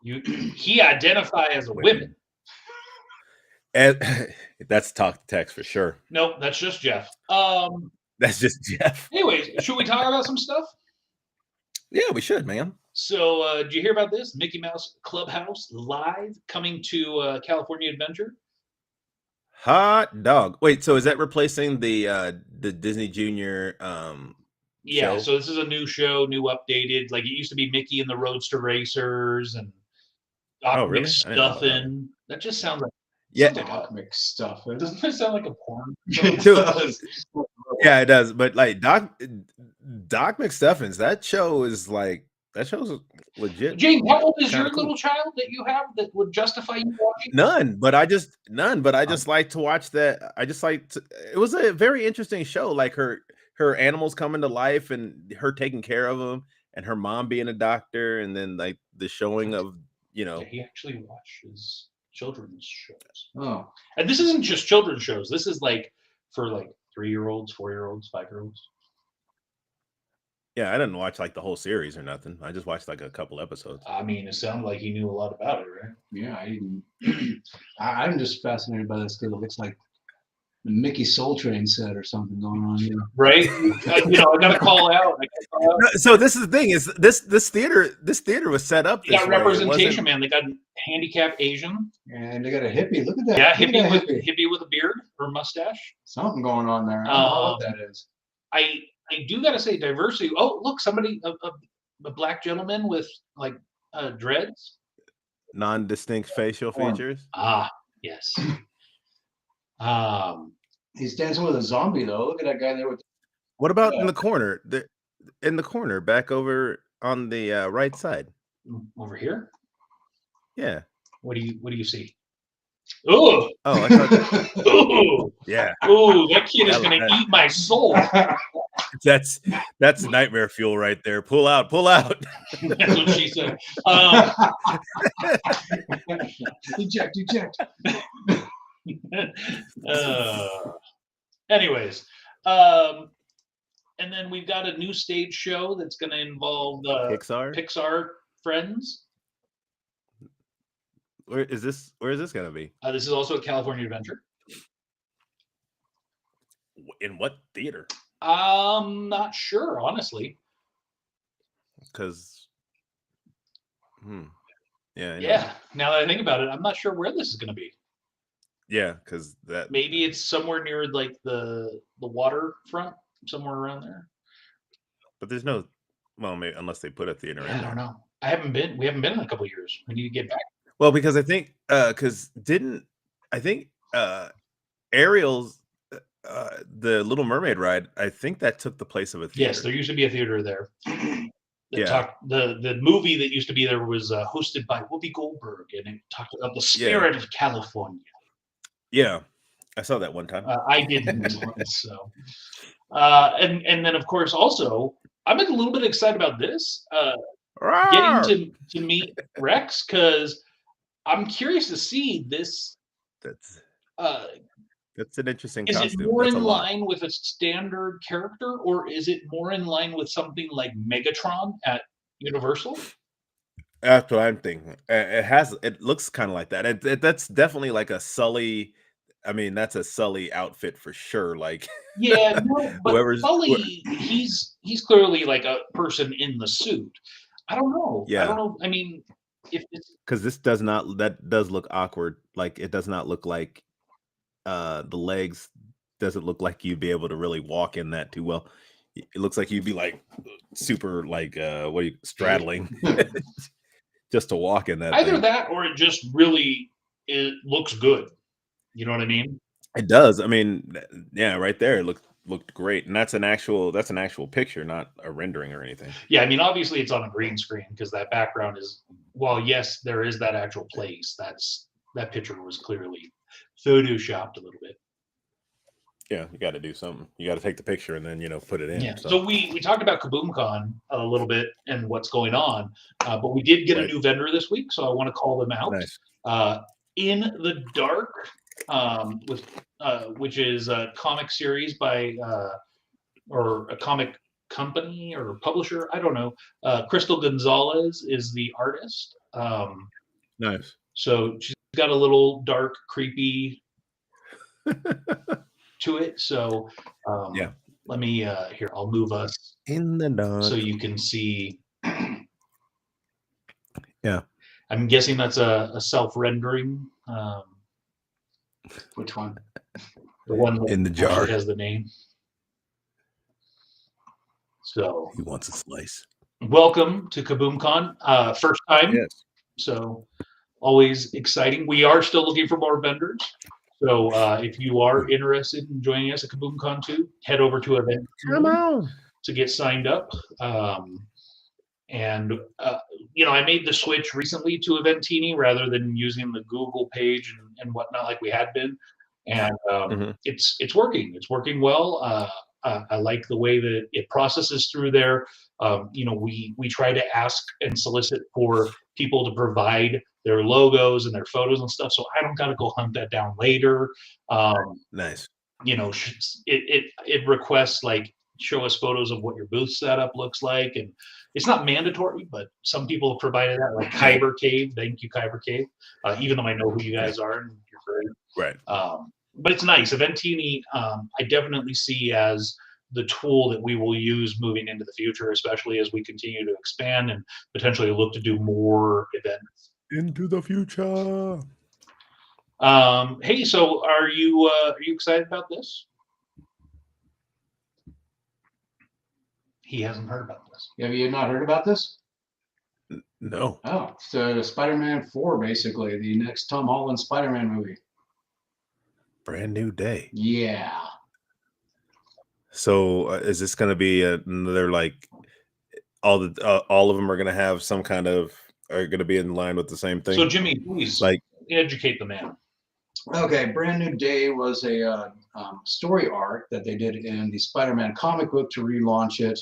He identify as a women. and that's talk text for sure. Nope, that's just Jeff. That's just Jeff. Anyways, should we talk about some stuff? Yeah, we should, man. So, did you hear about this? Mickey Mouse Clubhouse live coming to California Adventure. Hot dog. Wait, so is that replacing the Disney Junior? Yeah, show? so this is a new show, new updated. Like it used to be Mickey and the Roadster Racers and Doc Oh, really? I didn't know about that. McStuffin. That just sounds like Yeah, Doc McStuffin. doesn't that sound like a porn? It does. yeah, it does. But like Doc McStuffins, that show's legit. James, how old is Kinda your cool. little child that you have that would justify you watching? None, but I just like to watch that. It was a very interesting show. Like her animals coming to life and her taking care of them, and her mom being a doctor, and then like the showing of Yeah, he actually watches children's shows. Oh, And this isn't just children's shows. This is like for like 3-year-olds, 4-year-olds, 5-year-olds. Yeah, I didn't watch like the whole series or nothing. I just watched like a couple episodes. I mean, it sounded like he knew a lot about it, right? yeah. I'm just fascinated by this because it looks like the Mickey Soul Train set or something going on here. Right? I gotta call out. No, so this is the thing: is this theater was set up. They got this way. It representation, wasn't- man. They got handicapped Asian. And they got a hippie. Look at that. Yeah, Look at hippie that with hippie with a beard or mustache. Something going on there. I don't know what that is. I do gotta say diversity. Oh, look, somebody a black gentleman with like dreads. non-distinct facial Form. features. Ah, yes. He's dancing with a zombie though. Look at that guy there with. What about in Yeah. the corner? In the corner, back over on the right side. Over here. Yeah. What do you see? Oh, Oh, I thought. oh, Yeah. oh! That kid is That- gonna that- eat my soul. That's nightmare fuel right there. Pull out, pull out. That's what she said. Eject, eject. Uh, anyways, and then we've got a new stage show that's going to involve Pixar. Pixar friends. Where is this gonna be? This is also a California Adventure. In what theater? I'm not sure, honestly. Because, yeah, I know. Yeah. Now that I think about it, I'm not sure where this is going to be. Yeah, because that Maybe it's somewhere near like the waterfront, somewhere around there. but there's no, well, maybe unless they put a theater in I there. don't know. We haven't been in a couple of years. We need to get back. Well, because I think Ariel's the Little Mermaid ride, I think that took the place of a theater. Yes, there used to be a theater there. Yeah. The movie that used to be there was hosted by Whoopi Goldberg, and it talked about the spirit of California. Yeah, I saw that one time. I didn't. So, and then of course also I'm a little bit excited about this. Getting to meet Rex, because I'm curious to see this. That's That's an interesting Is it costume. more That's a in lot. line with a standard character, or is it more in line with something like Megatron at Universal? That's what I'm thinking. It looks kind of like that. That's definitely like a Sully. I mean, that's a Sully outfit for sure. Like, Yeah, no, but Whoever's- Sully, he's clearly like a person in the suit. I don't know. I Yeah. don't know. I mean, if it's because that does look awkward. Like, it does not look like the legs doesn't look like you'd be able to really walk in that too well. It looks like you'd be like super like what are you straddling just to walk in that either thing. that or it just really looks good. You know what I mean? It does. I mean, yeah, right there it looked great. And that's an actual picture, not a rendering or anything. Yeah, I mean, obviously it's on a green screen because that background is, well, yes, there is that actual place. That picture was clearly photoshopped a little bit. Yeah, you got to do something. You got to take the picture and then put it in. Yeah. So we talked about KaboomCon a little bit and what's going on, but we did get a Right. new vendor this week, so I want to call them out. Nice. In the Dark, which is a comic series by or a comic company or publisher, I don't know. Crystal Gonzalez is the artist. Nice. So she's got a little dark, creepy to it. So Yeah. let me here, I'll move us In the dark. so you can see. Yeah. I'm guessing that's a self-rendering. Which one? The one that In the jar. actually has the name. So He wants a slice. welcome to KaboomCon. First time. Yes. So always exciting. We are still looking for more vendors. So if you are interested in joining us at KaboomCon 2, head over to event on. to get signed up. I made the switch recently to Eventini rather than using the Google page and whatnot like we had been. And Mhm. it's working. It's working well. I like the way that it processes through there. We try to ask and solicit for people to provide their logos and their photos and stuff, so I don't got to go hunt that down later. Nice. It requests like show us photos of what your booth setup looks like, and it's not mandatory, but some people have provided that, like Kyber Cave. Thank you, Kyber Cave. Even though I know who you guys are and you're very Right. but it's nice. Eventini, I definitely see as the tool that we will use moving into the future, especially as we continue to expand and potentially look to do more events. Into the future. Hey, so are you excited about this? He hasn't heard about this. Have you not heard about this? No. Oh, it's Spider-Man 4, basically, the next Tom Holland Spider-Man movie. Brand new day. Yeah. So is this going to be another like all of them are going to have some kind of are going to be in line with the same thing? So Jimmy, please like educate the man. Okay, Brand New Day was a story arc that they did in the Spider-Man comic book to relaunch it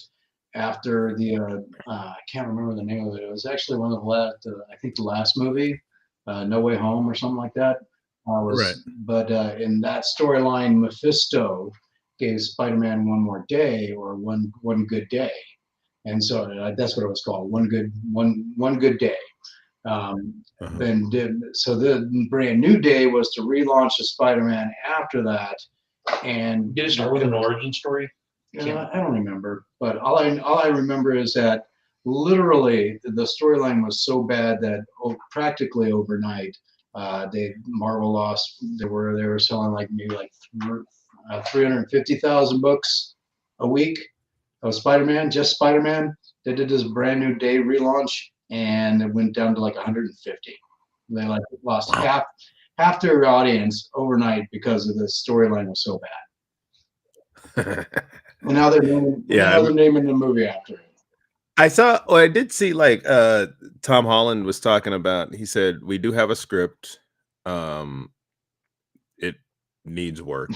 after the I can't remember the name of it. It was actually one of the last, I think the last movie, No Way Home or something like that. Right. But in that storyline, Mephisto gave Spider-Man one more day or one good day, and so that's what it was called, one good day. Uh-huh. And did so the Brand New Day was to relaunch the Spider-Man after that, and Did it start with an origin story? I don't remember, but all I remember is that literally the storyline was so bad that practically overnight, Marvel lost. They were selling like maybe like 350,000 books a week of Spider-Man, just Spider-Man. They did this Brand New Day relaunch, and it went down to like 150. They like lost half their audience overnight because of the storyline was so bad. And now Yeah, they're naming the movie after it. I saw. Well, I did see like Tom Holland was talking about. He said we do have a script. It needs work,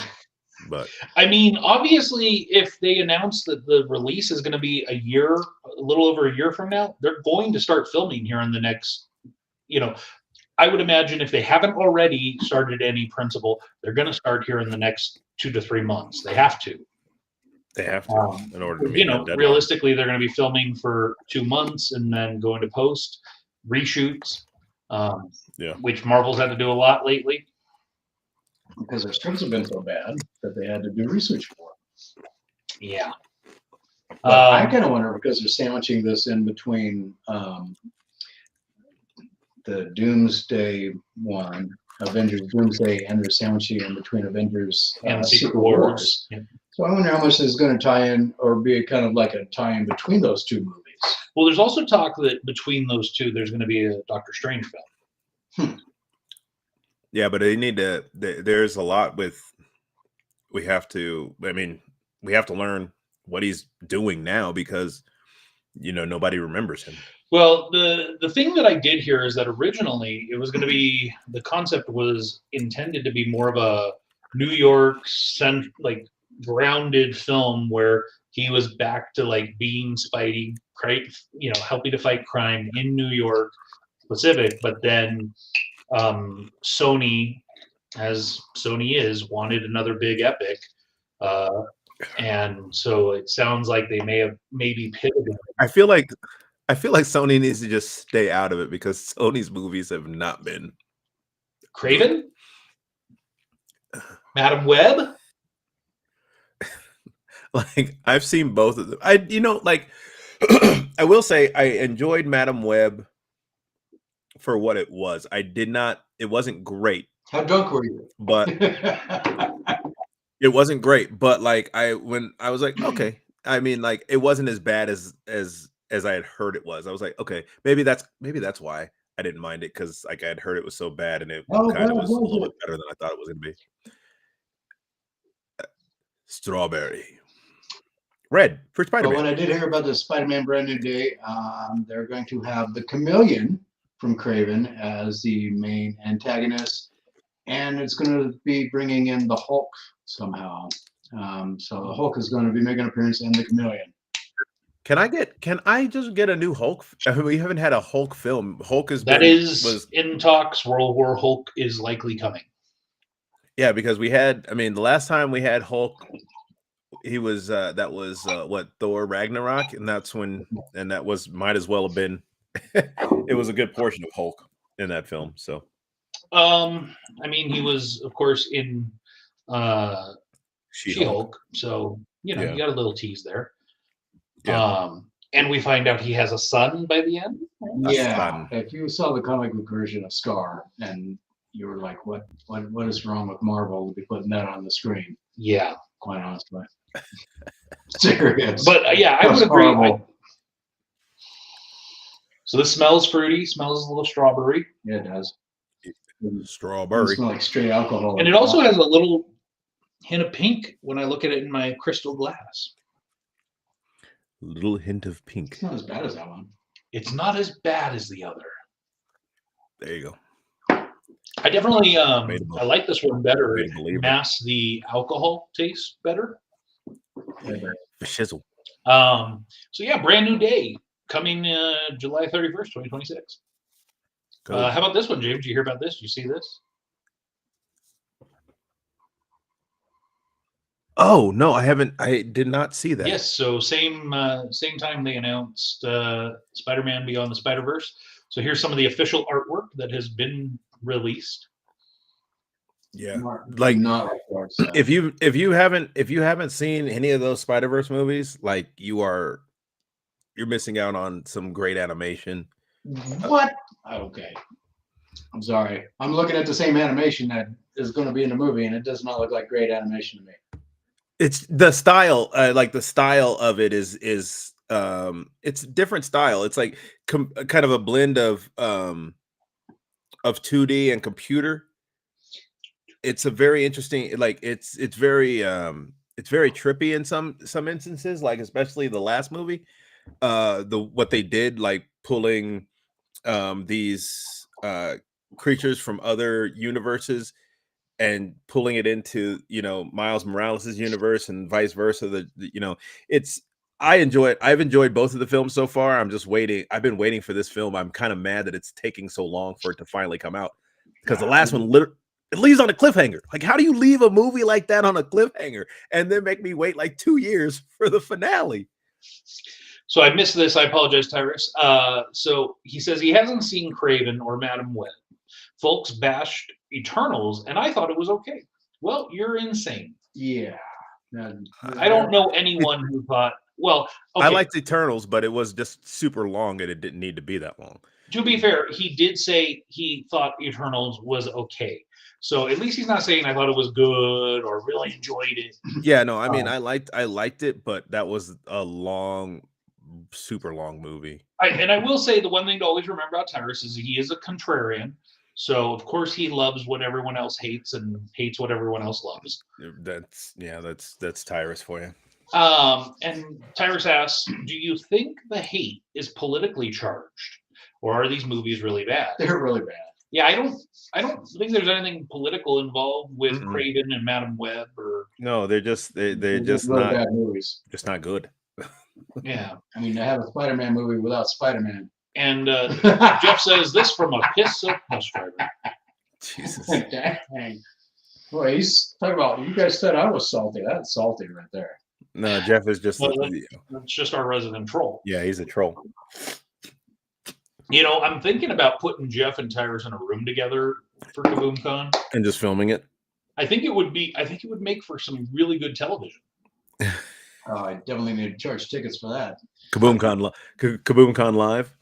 but I mean, obviously, if they announce that the release is going to be a little over a year from now, they're going to start filming here in the next, I would imagine if they haven't already started any principal, they're going to start here in the next 2 to 3 months. They have to. they have to in order to meet that deadline. Realistically, they're going to be filming for 2 months and then going to post reshoots, Yeah. which Marvel's had to do a lot lately. Because their scripts have been so bad that they had to do research for it. Yeah. But I kind of wonder because they're sandwiching this in between the Doomsday one, Avengers Doomsday, and they're sandwiching in between Avengers and Secret Secret Wars. Wars. Yeah. So I wonder how much is going to tie in or be kind of like a tie-in between those two movies. Well, there's also talk that between those two, there's going to be a Doctor Strange film. Yeah, but they need to. There's a lot with. We have to learn what he's doing now because, nobody remembers him. Well, the thing that I did hear is that originally it was going to be, the concept was intended to be more of a New York grounded film where he was back to like being Spidey, helping to fight crime in New York specific, but then Sony, as Sony is, wanted another big epic, and so it sounds like they may have maybe pivoted. I feel like Sony needs to just stay out of it because Sony's movies have not been. Craven, Madam Web. Like I've seen both of them. I will say I enjoyed Madam Web for what it was. It wasn't great. How drunk were you? But it wasn't great. But like when I was like, okay. I mean, like it wasn't as bad as I had heard it was. I was like, okay, maybe that's why I didn't mind it, because like I had heard it was so bad and it kind of was a little bit better than I thought it was gonna be. Strawberry. Red for Spider-Man. But when I did hear about the Spider-Man Brand New Day, they're going to have the Chameleon from Craven as the main antagonist, and it's going to be bringing in the Hulk somehow. So the Hulk is going to be making an appearance in the Chameleon. Can I just get a new Hulk? I mean, we haven't had a Hulk film. Hulk was in talks. World War Hulk is likely coming. Yeah, because the last time we had Hulk, he was that was what, Thor Ragnarok, and that was might as well have been it was a good portion of Hulk in that film. So he was of course in She-Hulk, so you got a little tease there. Yeah. And we find out he has a son by the end. Yeah, if you saw the comic book version of Scar and you were like, what is wrong with Marvel to be putting that on the screen? Yeah, quite honestly. Serious. But I would agree. So this smells fruity, smells a little strawberry. Yeah, it does. Strawberry. It smells like straight alcohol. And it also has a little hint of pink when I look at it in my crystal glass. Little hint of pink. It's not as bad as that one. It's not as bad as the other. There you go. I definitely Way to I like this one better. way It to believe it. masks the alcohol taste better. For shizzle. So yeah, brand new day coming July 31st, 2026. Go. How about this one, James? Did you hear about this? Did you see this? Oh no, I haven't. I did not see that. Yes. So same time they announced Spider-Man Beyond the Spider-Verse. So here's some of the official artwork that has been released. Yeah. Not, Like, not like Dark Side. if you haven't seen any of those Spider-Verse movies, like you're missing out on some great animation. What? Okay. I'm sorry. I'm looking at the same animation that is going to be in the movie, and it does not look like great animation to me. It's the style, like the style of it is it's a different style. It's like kind of a blend of 2D and computer. It's a very interesting, like it's very trippy in some instances, like especially the last movie. What they did, like pulling these creatures from other universes and pulling it into, Miles Morales' universe and vice versa. I enjoy it. I've enjoyed both of the films so far. I'm just waiting. I've been waiting for this film. I'm kind of mad that it's taking so long for it to finally come out, because the last one it leaves on a cliffhanger. Like, how do you leave a movie like that on a cliffhanger and then make me wait like 2 years for the finale? So I missed this. I apologize, Tyrus. So he says he hasn't seen Craven or Madam Web. Folks bashed Eternals, and I thought it was okay. Well, you're insane. Yeah. I don't know anyone who thought, well, okay, I liked Eternals, but it was just super long and it didn't need to be that long. to be fair, he did say he thought Eternals was okay. So at least he's not saying I thought it was good or really enjoyed it. Yeah, no, I mean, I liked it, but that was a super long movie. And I will say the one thing to always remember about Tyrus is he is a contrarian. So of course he loves what everyone else hates and hates what everyone else loves. That's Tyrus for you. And Tyrus asks, do you think the hate is politically charged, or are these movies really bad? They're really bad. Yeah, I don't think there's anything political involved with Mm-mm. Craven and Madam Web, or No, they're just They're just really not bad movies. just not good. yeah. I mean, to have a Spider-Man movie without Spider-Man. And Jeff says this from a piss soaked bus driver. Jesus. Dang. Boy, he's talking about, you guys said I was salty. That's salty right there. No, Jeff is just Well, It's just our resident troll. yeah, he's a troll. You know, I'm thinking about putting Jeff and Tyrus in a room together for KaboomCon. And just filming it. I think it would make for some really good television. Oh, I definitely need to charge tickets for that. KaboomCon Live.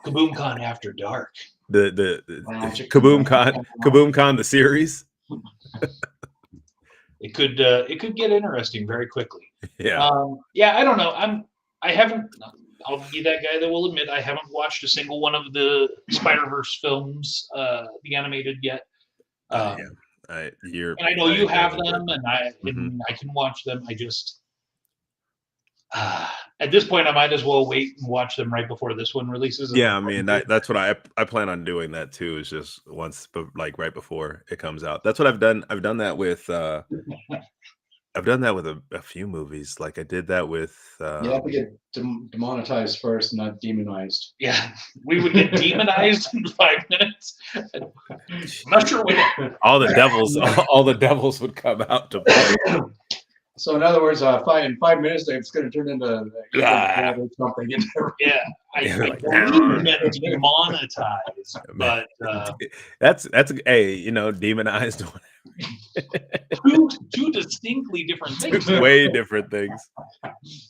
KaboomCon After Dark. The Magic. KaboomCon the series. It could get interesting very quickly. Yeah. I don't know. I'll be that guy that will admit I haven't watched a single one of the Spider-Verse films, the animated yet. And And I know you have them, and I can watch them. I just at this point I might as well wait and watch them right before this one releases. Yeah, I mean that's what I plan on doing. That too, is just once, like right before it comes out. That's what I've done. I've done that with a few movies. Like I did that with You have to get demonetized first, not demonized. Yeah, we would get demonized in 5 minutes. I'm not sure when. all the devils would come out to play. So in other words, in 5 minutes, it's going to turn into something. Yeah, I Like, believe meant demonetized, but that's demonized. two distinctly different things. Way different things.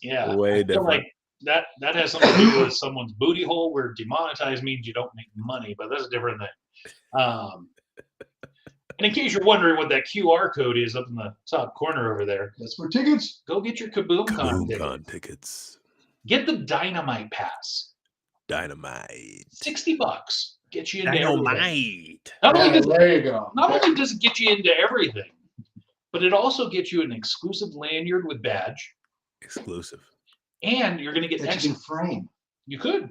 Yeah, Way I feel different. like that has something to do with someone's booty hole, where demonetized means you don't make money, but that's a different thing. And in case you're wondering what that QR code is up in the top corner over there, That's for tickets. go get your KaboomCon ticket. KaboomCon tickets. Get the Dynamite Pass. Dynamite. $60 get you into everything. Dynamite. Not only Yeah, does there you go. it get you into everything, but it also gets you an exclusive lanyard with badge, Exclusive. and you're going to get That you can frame. You could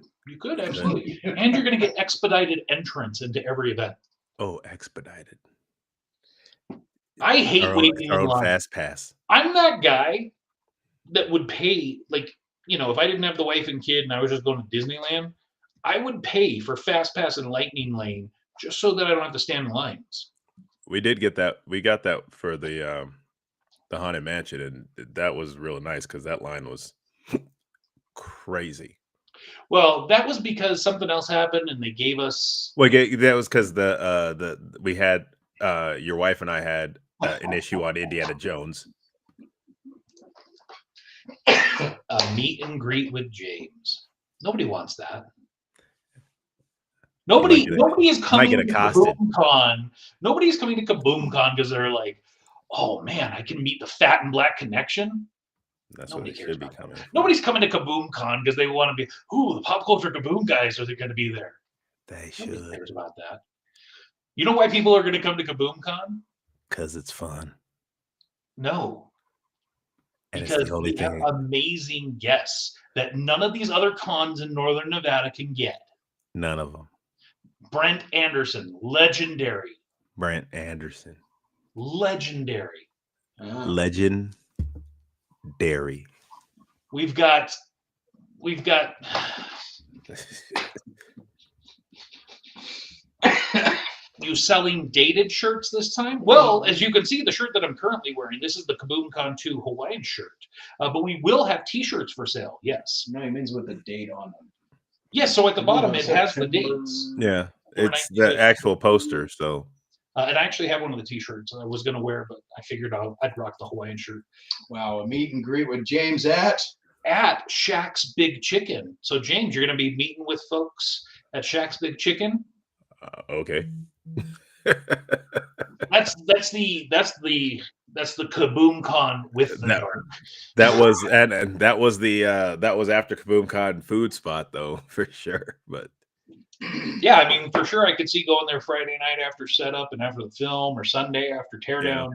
absolutely, and you're going to get expedited entrance into every event. Oh, expedited. I hate Our own, waiting our in own line. fast pass. I'm that guy that would pay, like, if I didn't have the wife and kid and I was just going to Disneyland, I would pay for Fast Pass and Lightning Lane just so that I don't have to stand in lines. We did get that. We got that for the Haunted Mansion, and that was real nice because that line was crazy. Well, that was because something else happened and they gave us. Well, that was because the we had your wife and I had an issue on Indiana Jones. A meet and greet with James. Nobody wants that. Nobody is coming get to accosted. KaboomCon. Nobody is coming to KaboomCon because they're like, oh man, I can meet the Fat and Black Connection. That's Nobody what it cares should be about coming. Nobody's coming to KaboomCon because they want to be, the pop culture Kaboom guys are going to be there. They Nobody should, cares about that. You know why people are going to come to KaboomCon? because it's fun. No. And Because it's the only we have thing. amazing guests that none of these other cons in Northern Nevada can get. None of them. Brent Anderson, legendary. Brent Anderson, Legendary. legend. Dairy. We've got you selling dated shirts this time? Well, as you can see, the shirt that I'm currently wearing, this is the KaboomCon 2 Hawaiian shirt. But we will have T-shirts for sale. Yes. No, he means with the date on them. Yes. So at the bottom, it has the dates. Yeah, Or it's 1950. the actual poster. So And I actually have one of the T-shirts I was going to wear, but I figured I'd rock the Hawaiian shirt. Wow, a meet and greet with James at Shaq's Big Chicken. So James, you're going to be meeting with folks at Shaq's Big Chicken. okay. That's the KaboomCon with the No. dark. That was and that was the that was after KaboomCon food spot though, for sure. But Yeah, I mean, for sure, I could see going there Friday night after setup and after the film, or Sunday after teardown.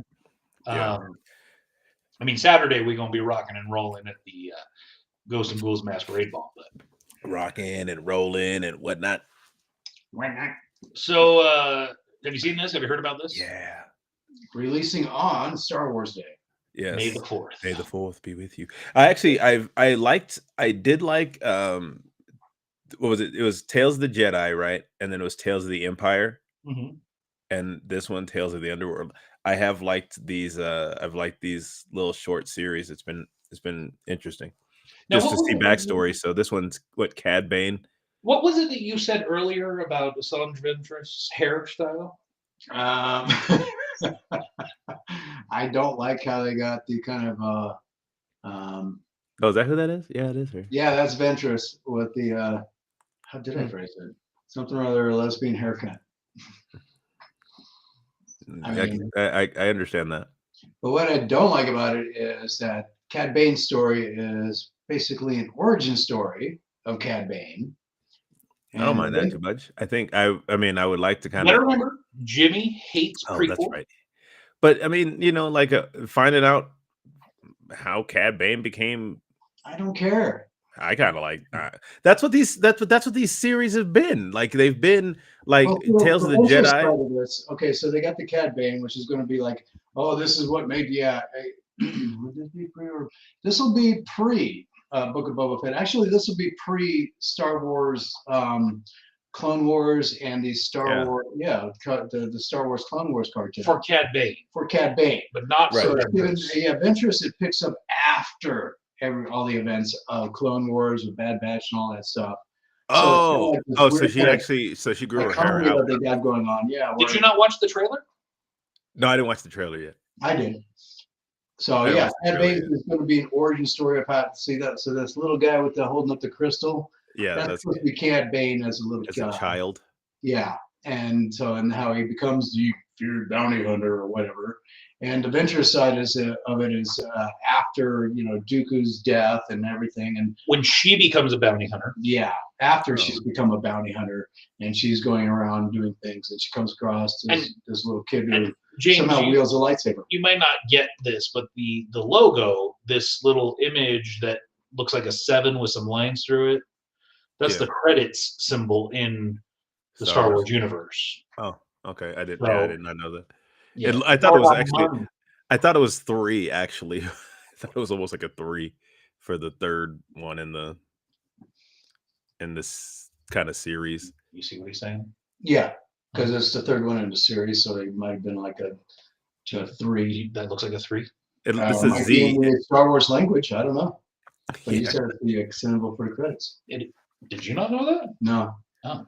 Yeah. I mean, Saturday we're gonna be rocking and rolling at the Ghosts and Ghouls Masquerade Ball, but rocking and rolling and whatnot. So, have you seen this? Have you heard about this? Yeah. releasing on Star Wars Day. Yes. May the 4th. May the 4th be with you. I did like what was it? It was Tales of the Jedi, right? And then it was Tales of the Empire. Mhm. And this one, Tales of the Underworld. I have liked these I've liked these little short series. It's been interesting. Now, Just to what see was it- backstory. So this one's what Cad Bane. What was it that you said earlier about Assange Ventress hairstyle? I don't like how they got the kind of Oh, is that who that is? Yeah, it is her. yeah, that's Ventress with the how did Hmm. I phrase it? Something or other lesbian haircut. I understand that. But what I don't like about it is that Cad Bane's story is basically an origin story of Cad Bane. I don't mind that And too much. I think I mean I would like to You kind gotta of remember, Jimmy hates oh prequel. that's right. But I mean, like finding out how Cad Bane became I don't care. I kind of like that's what these series have been. Like they've been like Well, Tales of the Ventress Jedi. started this. Okay, so they got the Cad Bane, which is going to be like, oh, this is what made would this be pre or this will be pre Book of Boba Fett. Actually, this will be pre Star Wars, Clone Wars, and the Star Yeah. Wars, the Star Wars Clone Wars cartoon For Cad Bane, for Cad Bane. but not Right. for So it's given, Ventress. Ventress it picks up after all the events of Clone Wars with Bad Batch and all that stuff. Oh, it's kinda like this so weird she kind of actually she grew her Like hair comedy out. that they got going on. Yeah, Did where- you not watch the trailer? No, I didn't watch the trailer yet. I did. So I yeah, watched the Cad trailer, Bane is going to be an origin story of how to see that. So this little guy with the holding up the crystal, Yeah, that's that's supposed to be Cad Bane as a little as a guy. child. Yeah, and how he becomes the feared bounty hunter or whatever. And the Ventress side of it is after Dooku's death and everything, and When she becomes a bounty hunter. yeah, after Oh. she's become a bounty hunter and she's going around doing things, and she comes across this little kid who And James, somehow you, wields a lightsaber. you might not get this, but the logo, this little image that looks like a 7 with some lines through it, that's Yeah. the credits symbol in the Star Wars universe. Oh, Okay, I did. So, Yeah, I did not know that. yeah, I thought all it was that actually. money. I thought it was 3 actually. I thought it was almost like a 3 for the third one in this kind of series. You see what he's saying? Yeah, because it's the third one in the series, so it might have been like a 3. That looks like a 3. This Might is be Z. in the Star Wars language. I don't know. But he Yeah. said it's the extendable for the credits. Did you not know that? No. Oh.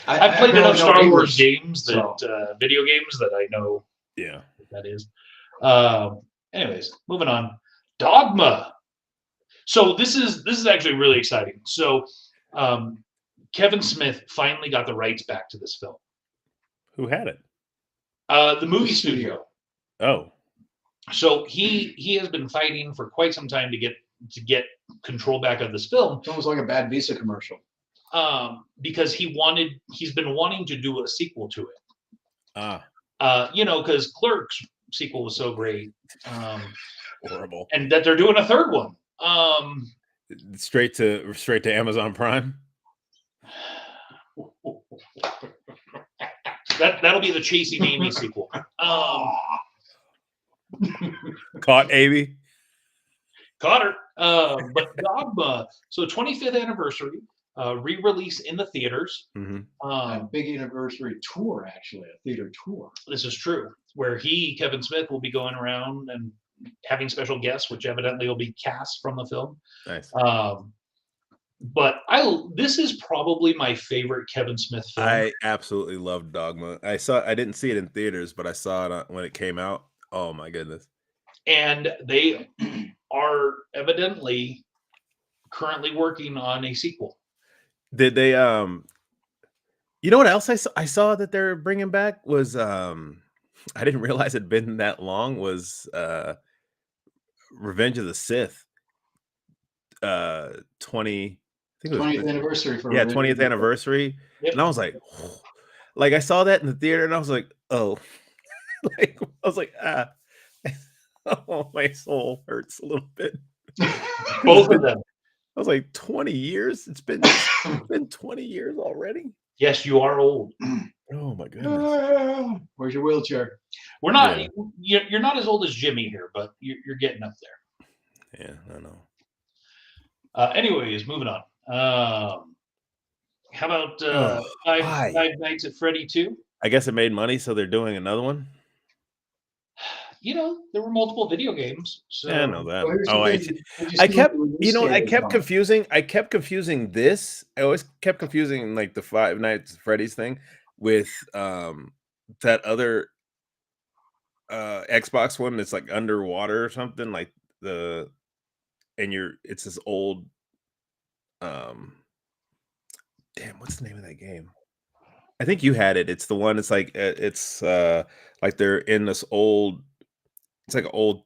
I I've played barely enough know Star Wars English, games so- that video games that I know Yeah. what that is. Anyways, moving on. Dogma. So this is actually really exciting. So Kevin Smith finally got the rights back to this film. Who had it? The movie studio. Oh. So he has been fighting for quite some time to get control back of this film. It's almost like a bad Visa commercial. Because he's been wanting to do a sequel to it. Ah. Because Clerks sequel was so great. Horrible. And that they're doing a third one. Straight to Amazon Prime. That'll be the Chasing Amy sequel. Caught Amy. Caught her. But Dogma, so 25th anniversary, re-release in the theaters. Mm-hmm. A big anniversary tour, actually, a theater tour. This is true, where Kevin Smith, will be going around and having special guests, which evidently will be cast from the film. Nice. But this is probably my favorite Kevin Smith film. I absolutely loved Dogma. I didn't see it in theaters, but I saw it when it came out. Oh my goodness. And they are evidently currently working on a sequel. Did they you know what else I saw that they're bringing back was I didn't realize it'd been that long, was Revenge of the Sith 20 I think it was 20th anniversary for yeah, Revenge 20th of the- anniversary. Yep. And I was like I saw that in the theater and I was like, oh, like I was like, oh, my soul hurts a little bit. Both of them. I was like, 20 years? It's been 20 years already. Yes, you are old. Oh my goodness. Where's your wheelchair? We're not. Yeah. You're not as old as Jimmy here, but you're getting up there. Yeah, I know. Anyways, moving on. How about why? Five Nights at Freddy 2? I guess it made money, so they're doing another one. There were multiple video games. So Yeah, I know that. Well, here's the Oh, thing. Did you I see kept, what the release I date kept was on? confusing this. I always kept confusing like the Five Nights at Freddy's thing with that other Xbox one that's like underwater or something, like it's this old damn, what's the name of that game? I think you had it. It's the one. It's like like they're in this old. It's like an old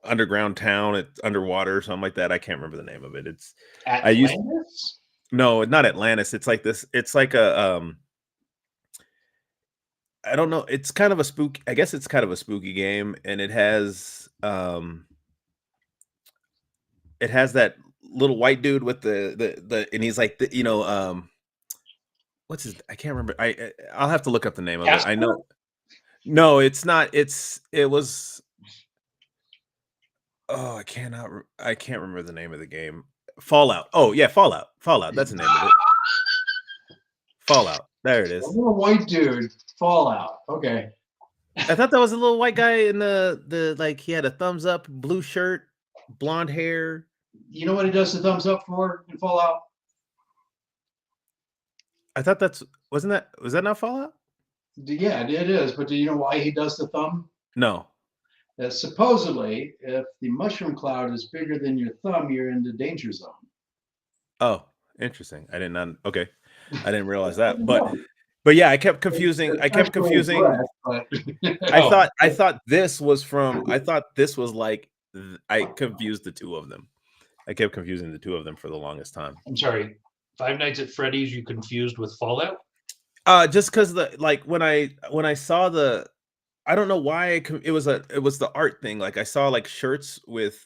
underground town. It's underwater or something like that. I can't remember the name of it. Atlantis? No, not Atlantis. It's like this. It's like a I don't know. It's kind of a spook. I guess it's kind of a spooky game, and it has that little white dude with the and he's like what's his? I can't remember. I'll have to look up the name of it. I know. No, it's not. It was. Oh, I can't remember the name of the game. Fallout. Oh yeah, Fallout. That's the name of it. Fallout. There it is. A little white dude, Fallout. Okay. I thought that was a little white guy in the like he had a thumbs up, blue shirt, blonde hair. You know what he does the thumbs up for in Fallout? I thought was that not Fallout? Yeah, it is. But do you know why he does the thumb? No. Supposedly, if the mushroom cloud is bigger than your thumb, you're in the danger zone. Oh, interesting. I did not. Okay, I didn't realize that. But yeah, I kept confusing. I thought this was from. I thought this was like. I confused the two of them. I kept confusing the two of them for the longest time. I'm sorry. Five Nights at Freddy's you confused with Fallout? Just because when I saw the, I don't know why it was the art thing. Like I saw like shirts with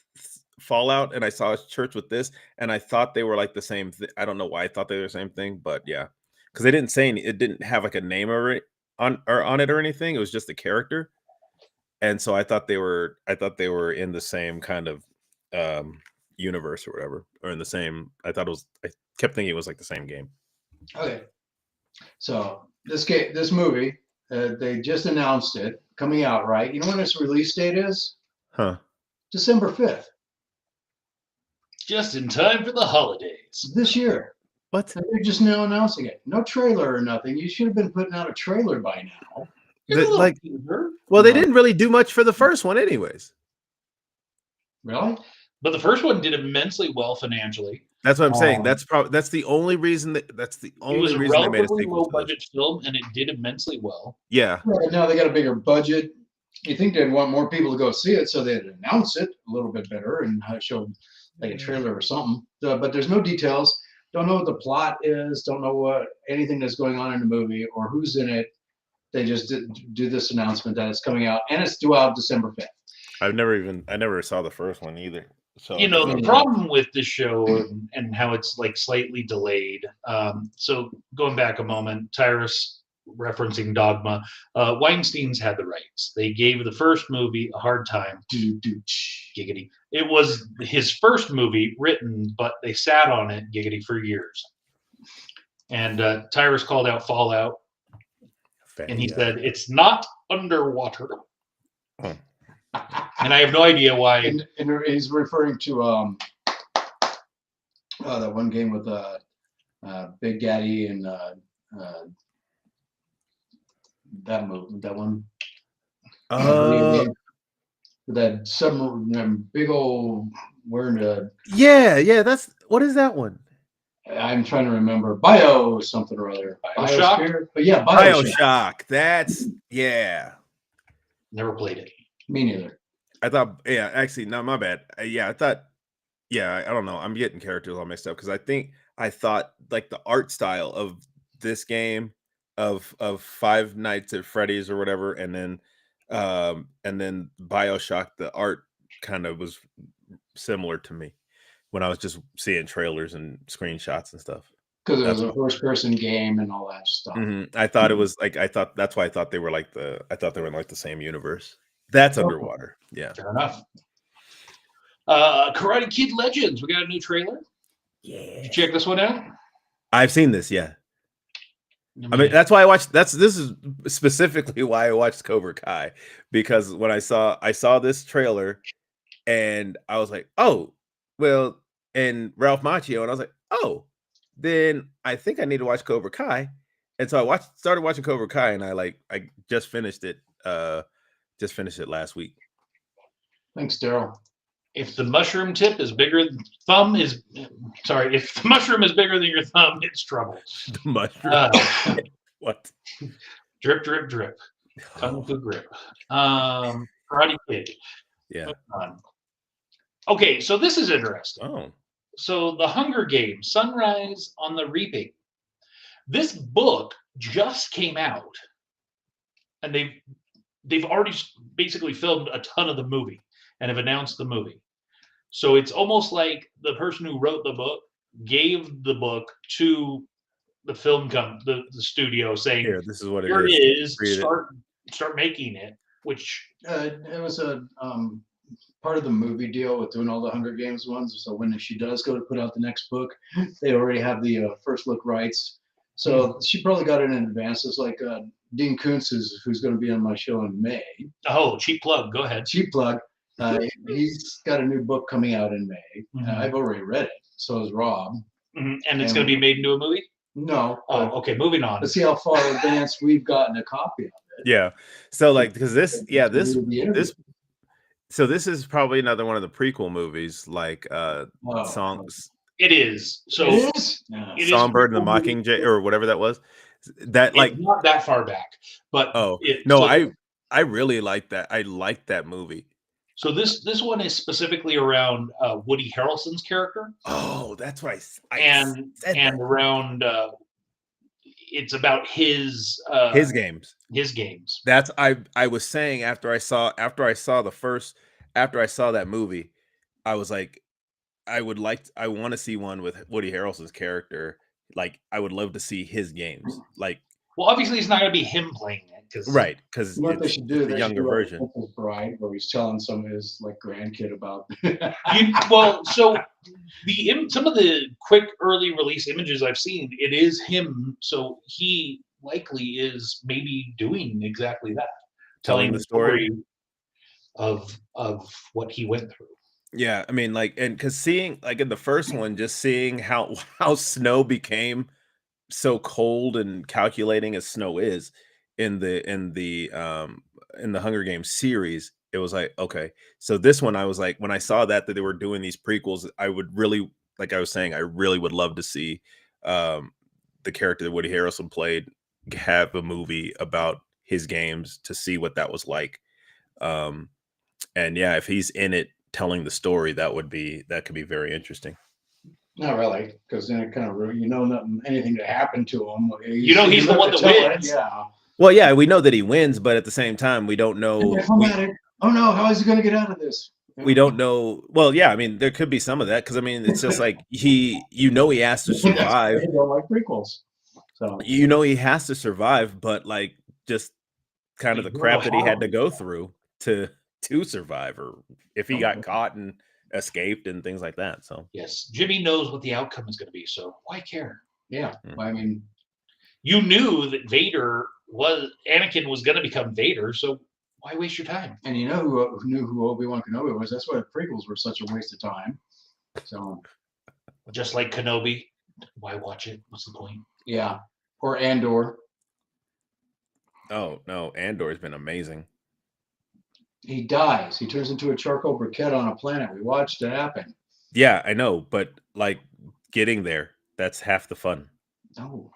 Fallout and I saw shirts with this, and I thought they were like the same. I don't know why I thought they were the same thing, but yeah, because they didn't say it didn't have like a name on it or anything. It was just a character, and so I thought they were in the same kind of universe or whatever, or in the same. I kept thinking it was like the same game. Okay. So this movie, they just announced it coming out, right? You know when its release date is? Huh? December 5th Just in time for the holidays. this year. What? And they're just now announcing it. No trailer or nothing. You should have been putting out a trailer by now. It's a little Like, teaser, well, they No. didn't really do much for the first one, anyways. Really? but the first one did immensely well financially. That's what I'm saying. Um, That's the only reason that's the It was only a reason they made a relatively sequel low to this. budget film, and it did immensely well. Yeah, Right now they got a bigger budget. You think they'd want more people to go see it, so they'd announce it a little bit better and show like a trailer or something. But there's no details. Don't know what the plot is. Don't know what anything that's going on in the movie or who's in it. They just do this announcement that it's coming out, and it's due out December 5th. I never saw the first one either. So You know, the Yeah. problem with this show and how it's like slightly delayed. So going back a moment, Tyrus referencing Dogma, Weinstein's had the rights. They gave the first movie a hard time. Giggity. It was his first movie written, but they sat on it, giggity, for years. And Tyrus called out Fallout, and he said, "It's not underwater." Oh. And I have no idea why. And he's referring to that one game with Big Daddy and that one. That submarine, big old wearing a. yeah, that's what is that one? I'm trying to remember Bio something or other. Bioshock? Biosphere? But yeah, Bioshock. BioShock. That's yeah. Never played it. Me neither. I thought actually no, my bad. I thought I don't know. I'm getting characters all mixed up because I thought like the art style of this game of Five Nights at Freddy's or whatever, and then BioShock, the art kind of was similar to me when I was just seeing trailers and screenshots and stuff. Because it was a first-person game and all that stuff. I thought it was like that's why I thought they were like the same universe. That's underwater. Yeah. Fair enough. Karate Kid Legends. We got a new trailer. Yeah. Did you check this one out? I've seen this, yeah. I mean, that's why I watched. This is specifically why I watched Cobra Kai, because when I saw this trailer, and I was like, oh, well, and Ralph Macchio, and I was like, oh, then I think I need to watch Cobra Kai, and so I started watching Cobra Kai, and I just finished it. Just finished it last week. Thanks, Daryl. If the mushroom tip is bigger, if the mushroom is bigger than your thumb, it's trouble. The mushroom. What? Drip, drip, drip. Kung Fu grip. Karate Kid. Yeah. Okay, so this is interesting. Oh. So the Hunger Games, Sunrise on the Reaping. This book just came out, and they've already basically filmed a ton of the movie and have announced the movie. So it's almost like the person who wrote the book gave the book to the film the studio, saying, Here, this is what "Here it is. Read it. Start making it." Which It was a part of the movie deal with doing all the Hunger Games ones. So when she does go to put out the next book, they already have the first look rights. So she probably got it in advance. It's like Dean Koontz, who's going to be on my show in May. Oh, cheap plug. Go ahead. Cheap plug. He's got a new book coming out in May. Mhm. I've already read it. So has Rob. And it's going to be made into a movie. No. Oh, but okay. Moving on. let's see how far advanced we've gotten a copy of it. Yeah. So like, because this is probably another one of the prequel movies, like songs. It is. So It is? It is Songbird and the prequel movie. Mockingjay or whatever that was. That like it's not that far back, but oh it- no, so- I really like that. I like that movie. So this one is specifically around Woody Harrelson's character, Oh, that's what I and said around it's about his games. His games. That's I was saying after I saw that movie, I was like, I want to see one with Woody Harrelson's character. Like I would love to see his games. Like Well, obviously, it's not going to be him playing it because Right, because You know what they it's, should do? it's the They should younger do version. Princess Bride, where he's telling some of his like grandkid about. So some of the quick early release images I've seen, it is him. So he likely is maybe doing exactly that, telling the story of what he went through. Yeah, I mean, like, and because seeing, like, in the first one, just seeing how Snow became so cold and calculating as Snow is in the Hunger Games series, it was like, okay. So this one, I was like, when I saw that they were doing these prequels, I would really, like I was saying, I really would love to see the character that Woody Harrelson played have a movie about his games to see what that was like. And yeah, if he's in it telling the story, that could be very interesting. Not really, because then it kind of nothing, anything that happened to him. He's the one that wins. Yeah. Well, yeah, we know that he wins, but at the same time, we don't know. Oh no, how is he going to get out of this? We don't know. Well, yeah, I mean, there could be some of that because I mean, it's just like he has to survive. They don't like prequels, so He has to survive, but like just kind of the crap that he had to go through to survive, or if he got caught and escaped and things like that. So Yes, Jimmy knows what the outcome is going to be, so why care? yeah. I mean, You knew that Anakin was going to become Vader, so why waste your time? and you know who knew who Obi-Wan Kenobi was? That's why the prequels were such a waste of time. So Just like Kenobi, why watch it? What's the point? yeah, or Andor. oh no, Andor's been amazing. He dies. He turns into a charcoal briquette on a planet. We watched it happen. Yeah, I know, but like getting there, that's half the fun. No,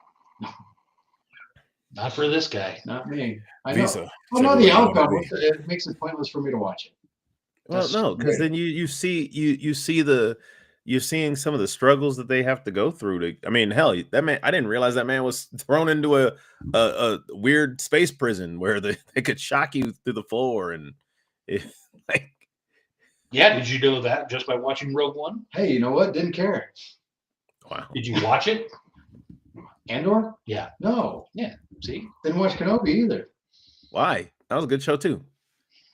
Not for this guy. not me. I know. Visa. I know the outcome. It makes it pointless for me to watch it. Well, no, because then you're seeing some of the struggles that they have to go through to. I mean, hell, that man. I didn't realize that man was thrown into a weird space prison where they could shock you through the floor and like. Yeah, did you know that just by watching Rogue One? Hey, you know what? Didn't care. Wow. Did you watch it? Andor? Yeah. No. See? Didn't watch Kenobi either. Why? That was a good show too.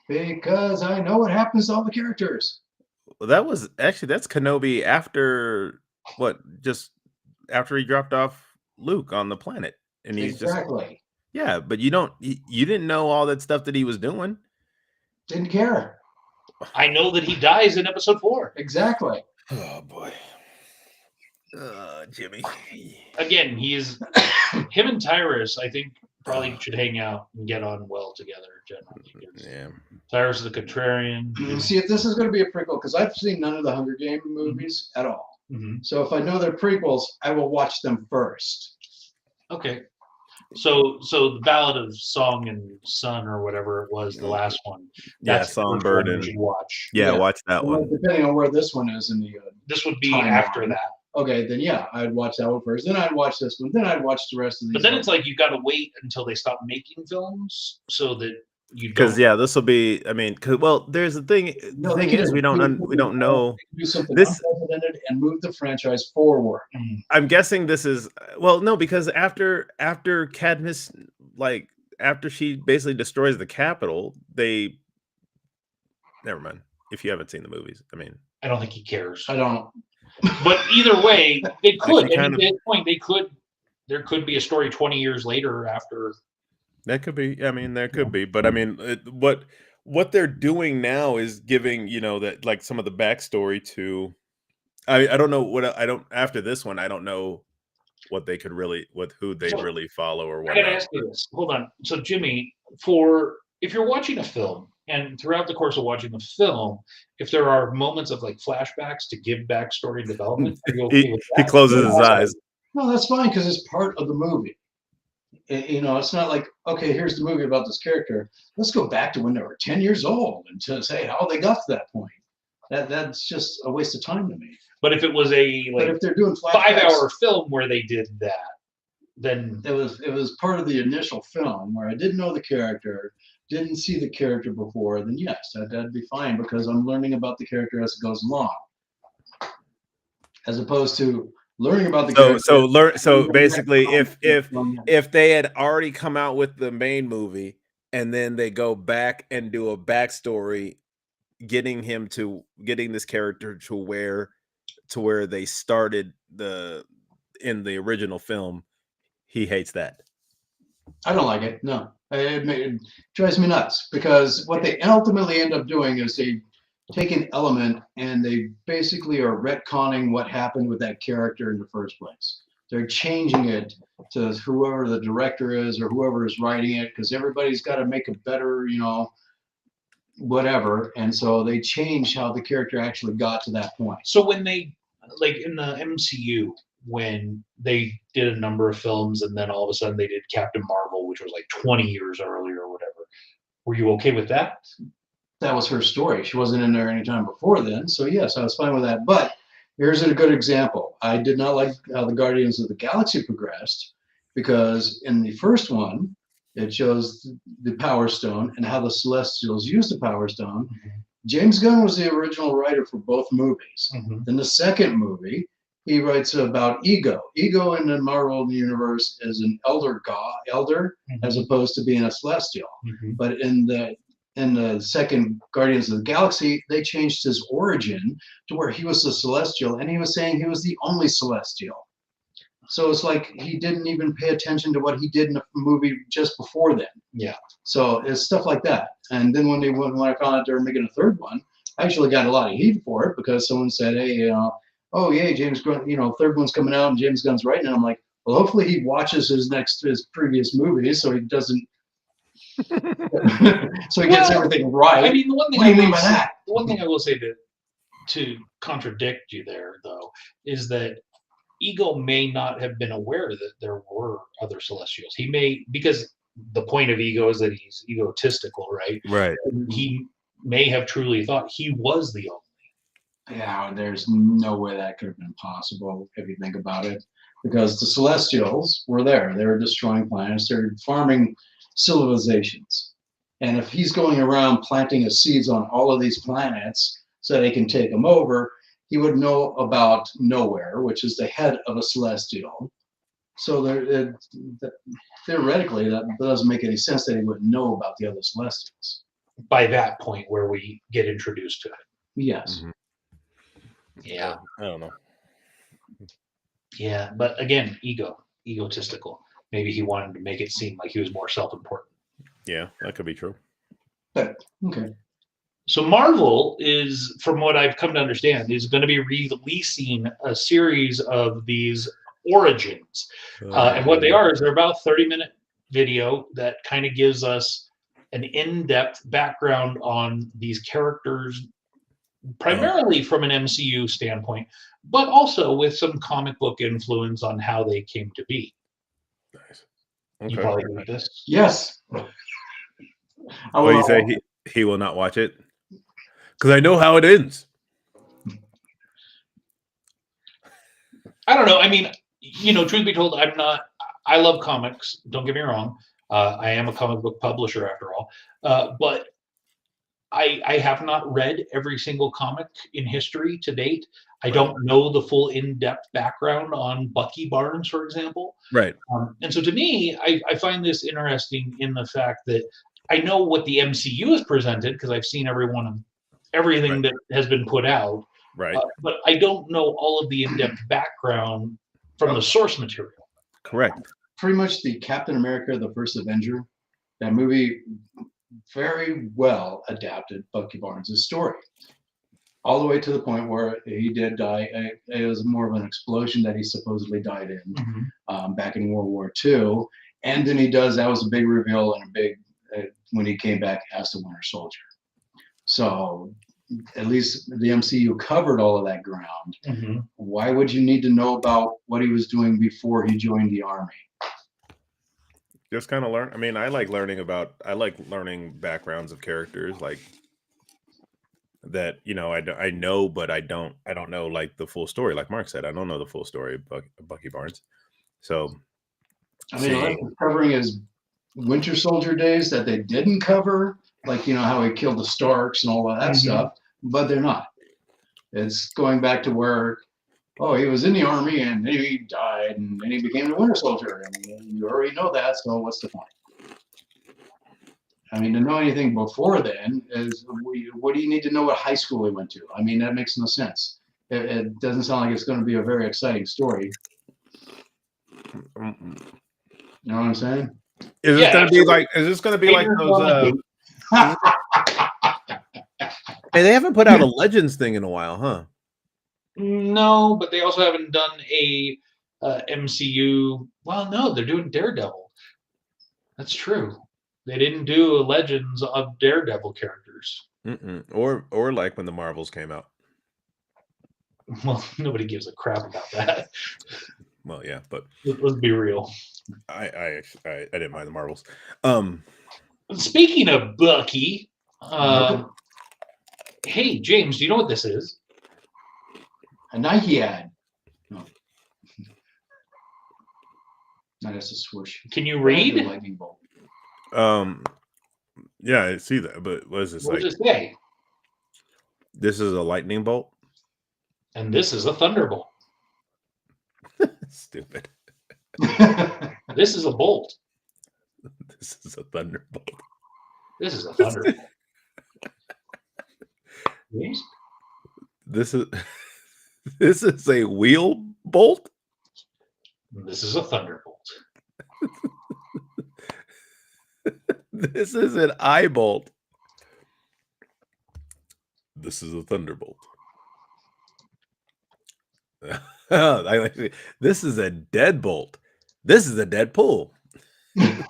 Because I know what happens to all the characters. Well, that's Kenobi after just after he dropped off Luke on the planet, and he's Exactly. yeah. But you didn't know all that stuff that he was doing. Didn't care. I know that he dies in episode 4. Exactly. Oh boy. Jimmy. Again, him and Tyrus, I think, probably should hang out and get on well together generally. Yeah. Tyrus is a contrarian. See, if this is going to be a prequel, because I've seen none of the Hunger Game movies at all. Mhm. So if I know they're prequels, I will watch them first. Okay. So the Ballad of Song and Son or whatever it was, the last one. Yeah, That's the first Songbird one and you should watch. yeah, Yeah. watch that Well, one. depending on where this one is in the. This would be Timeline. after that. Okay, then yeah, I'd watch that one first. Then I'd watch this one. Then I'd watch the rest of these. But then it's like you got to wait until they stop making films so that you Because don't. yeah, this will be. I mean, well, there's the thing. No, The they thing is, can. we don't know. Do something This- unprecedented and move the franchise forward. I'm guessing this is well, no, because after Cadmus, like after she basically destroys the Capitol, they. Never mind. If you haven't seen the movies, I mean, I don't think he cares. I don't. But either way, they could. you At kind of- that point, they could. There could be a story 20 years later after. that could be. I mean, there could be, but I mean, what they're doing now is giving that like some of the backstory to. I don't know what I don't after this one. I don't know what they could really who they So, really follow or I what. gotta ask you this. Hold on. So Jimmy, if you're watching a film and throughout the course of watching the film, if there are moments of like flashbacks to give backstory development, are you okay with He that? closes his eyes. No, that's fine because it's part of the movie. It's not like, okay, here's the movie about this character. Let's go back to when they were 10 years old and to say how they got to that point. That's just a waste of time to me. But if it was a But like if they're doing flashbacks, 5-hour film where they did that, then it was part of the initial film where I didn't know the character, didn't see the character before, then yes, that'd be fine because I'm learning about the character as it goes along. As opposed to learning about the So character. so learn so basically if they had already come out with the main movie and then they go back and do a backstory getting this character to where they started in the original film, he hates that. I don't like it. No, it drives me nuts because what they ultimately end up doing is they take an element and they basically are retconning what happened with that character in the first place. They're changing it to whoever the director is or whoever is writing it because everybody's got to make a better, whatever. And so they change how the character actually got to that point. So when they, like in the MCU, when they did a number of films and then all of a sudden they did Captain Marvel, which was like 20 years earlier or whatever, were you okay with that? That was her story. She wasn't in there any time before then. So yes, I was fine with that. But here's a good example. I did not like how the Guardians of the Galaxy progressed because in the first one, it shows the Power Stone and how the Celestials use the Power Stone. James Gunn was the original writer for both movies. In the second movie, he writes about Ego. Ego in the Marvel universe is an elder as opposed to being a Celestial. But in the second Guardians of the Galaxy, they changed his origin to where he was a Celestial, and he was saying he was the only Celestial. So it's like he didn't even pay attention to what he did in the movie just before then. Yeah. So it's stuff like that. And then when I found out they were making a third one, I actually got a lot of heat for it because someone said, hey, oh yeah, James Gunn, third one's coming out and James Gunn's writing it. I'm like, well, hopefully he watches his previous movies so he doesn't so he gets everything right. I mean, the one thing What do you mean by that? The one thing I will say to contradict you there, though, is that Ego may not have been aware that there were other Celestials. He may, because the point of Ego is that he's egotistical, right? Right. He may have truly thought he was the only. Yeah, there's no way that could have been possible if you think about it, because the Celestials were there. They were destroying planets. They're farming civilizations. And if he's going around planting his seeds on all of these planets so they can take them over, he would know about Nowhere, which is the head of a Celestial. So theoretically, that doesn't make any sense that he wouldn't know about the other Celestials. By that point where we get introduced to it. Yes. Yeah. I don't know. Yeah. But again, egotistical. Maybe he wanted to make it seem like he was more self-important. Yeah, that could be true. But, okay. So Marvel is, from what I've come to understand, is going to be releasing a series of these origins. And what they are is they're about 30-minute video that kind of gives us an in-depth background on these characters, primarily from an MCU standpoint, but also with some comic book influence on how they came to be. Nice. You probably agree with this? Yes. What do you say? He will not watch it? Because I know how it ends. I don't know. I mean, truth be told, I love comics. Don't get me wrong. I am a comic book publisher after all. But I have not read every single comic in history to date. I don't know the full in-depth background on Bucky Barnes, for example. Right. And so to me, I find this interesting in the fact that I know what the MCU has presented because I've seen everything that has been put out. Right. But I don't know all of the in-depth background from the source material. Correct. Pretty much the Captain America, the First Avenger, that movie very well adapted Bucky Barnes' story. All the way to the point where he did die. It was more of an explosion that he supposedly died in back in World War II. And then that was a big reveal and when he came back as the Winter Soldier. So at least the MCU covered all of that ground. Why would you need to know about what he was doing before he joined the army? Just kind of learn. I mean, I like learning backgrounds of characters like that. I know, but I don't know like the full story. Like Mark said, I don't know the full story of Bucky Barnes. So, I mean, like covering his Winter Soldier days that they didn't cover, like how he killed the Starks and all of that stuff, but they're not. It's going back to where oh, he was in the army and then he died and then he became the Winter Soldier, and you already know that. So what's the point? I mean, to know anything before then is what do you need to know what high school he went to? I mean, that makes no sense. It doesn't sound like it's going to be a very exciting story. Mm-mm. You know what I'm saying? Is this Yeah, gonna be absolutely. like? Is this gonna be like Peter those? Von Hey, they haven't put out a Legends thing in a while, huh? No, but they also haven't done a MCU. Well, no, they're doing Daredevil. That's true. They didn't do a Legends of Daredevil characters. Mm-mm. Or like when the Marvels came out. Well, nobody gives a crap about that. Well, yeah, but Let's be real. I didn't mind the Marvels. Speaking of Bucky, hey James, do you know what this is? A Nike ad. No. No, that's a swoosh. Can you The read? lightning bolt. Yeah, I see that, but what is this What like? does it say? This is a lightning bolt. And this is a thunderbolt. Stupid. This is a bolt. This is a thunderbolt. This is a thunderbolt. James? This is this is a wheel bolt. This is a thunderbolt. This is an eye bolt. This is a thunderbolt. I like to- this is a deadbolt. This is a Deadpool. They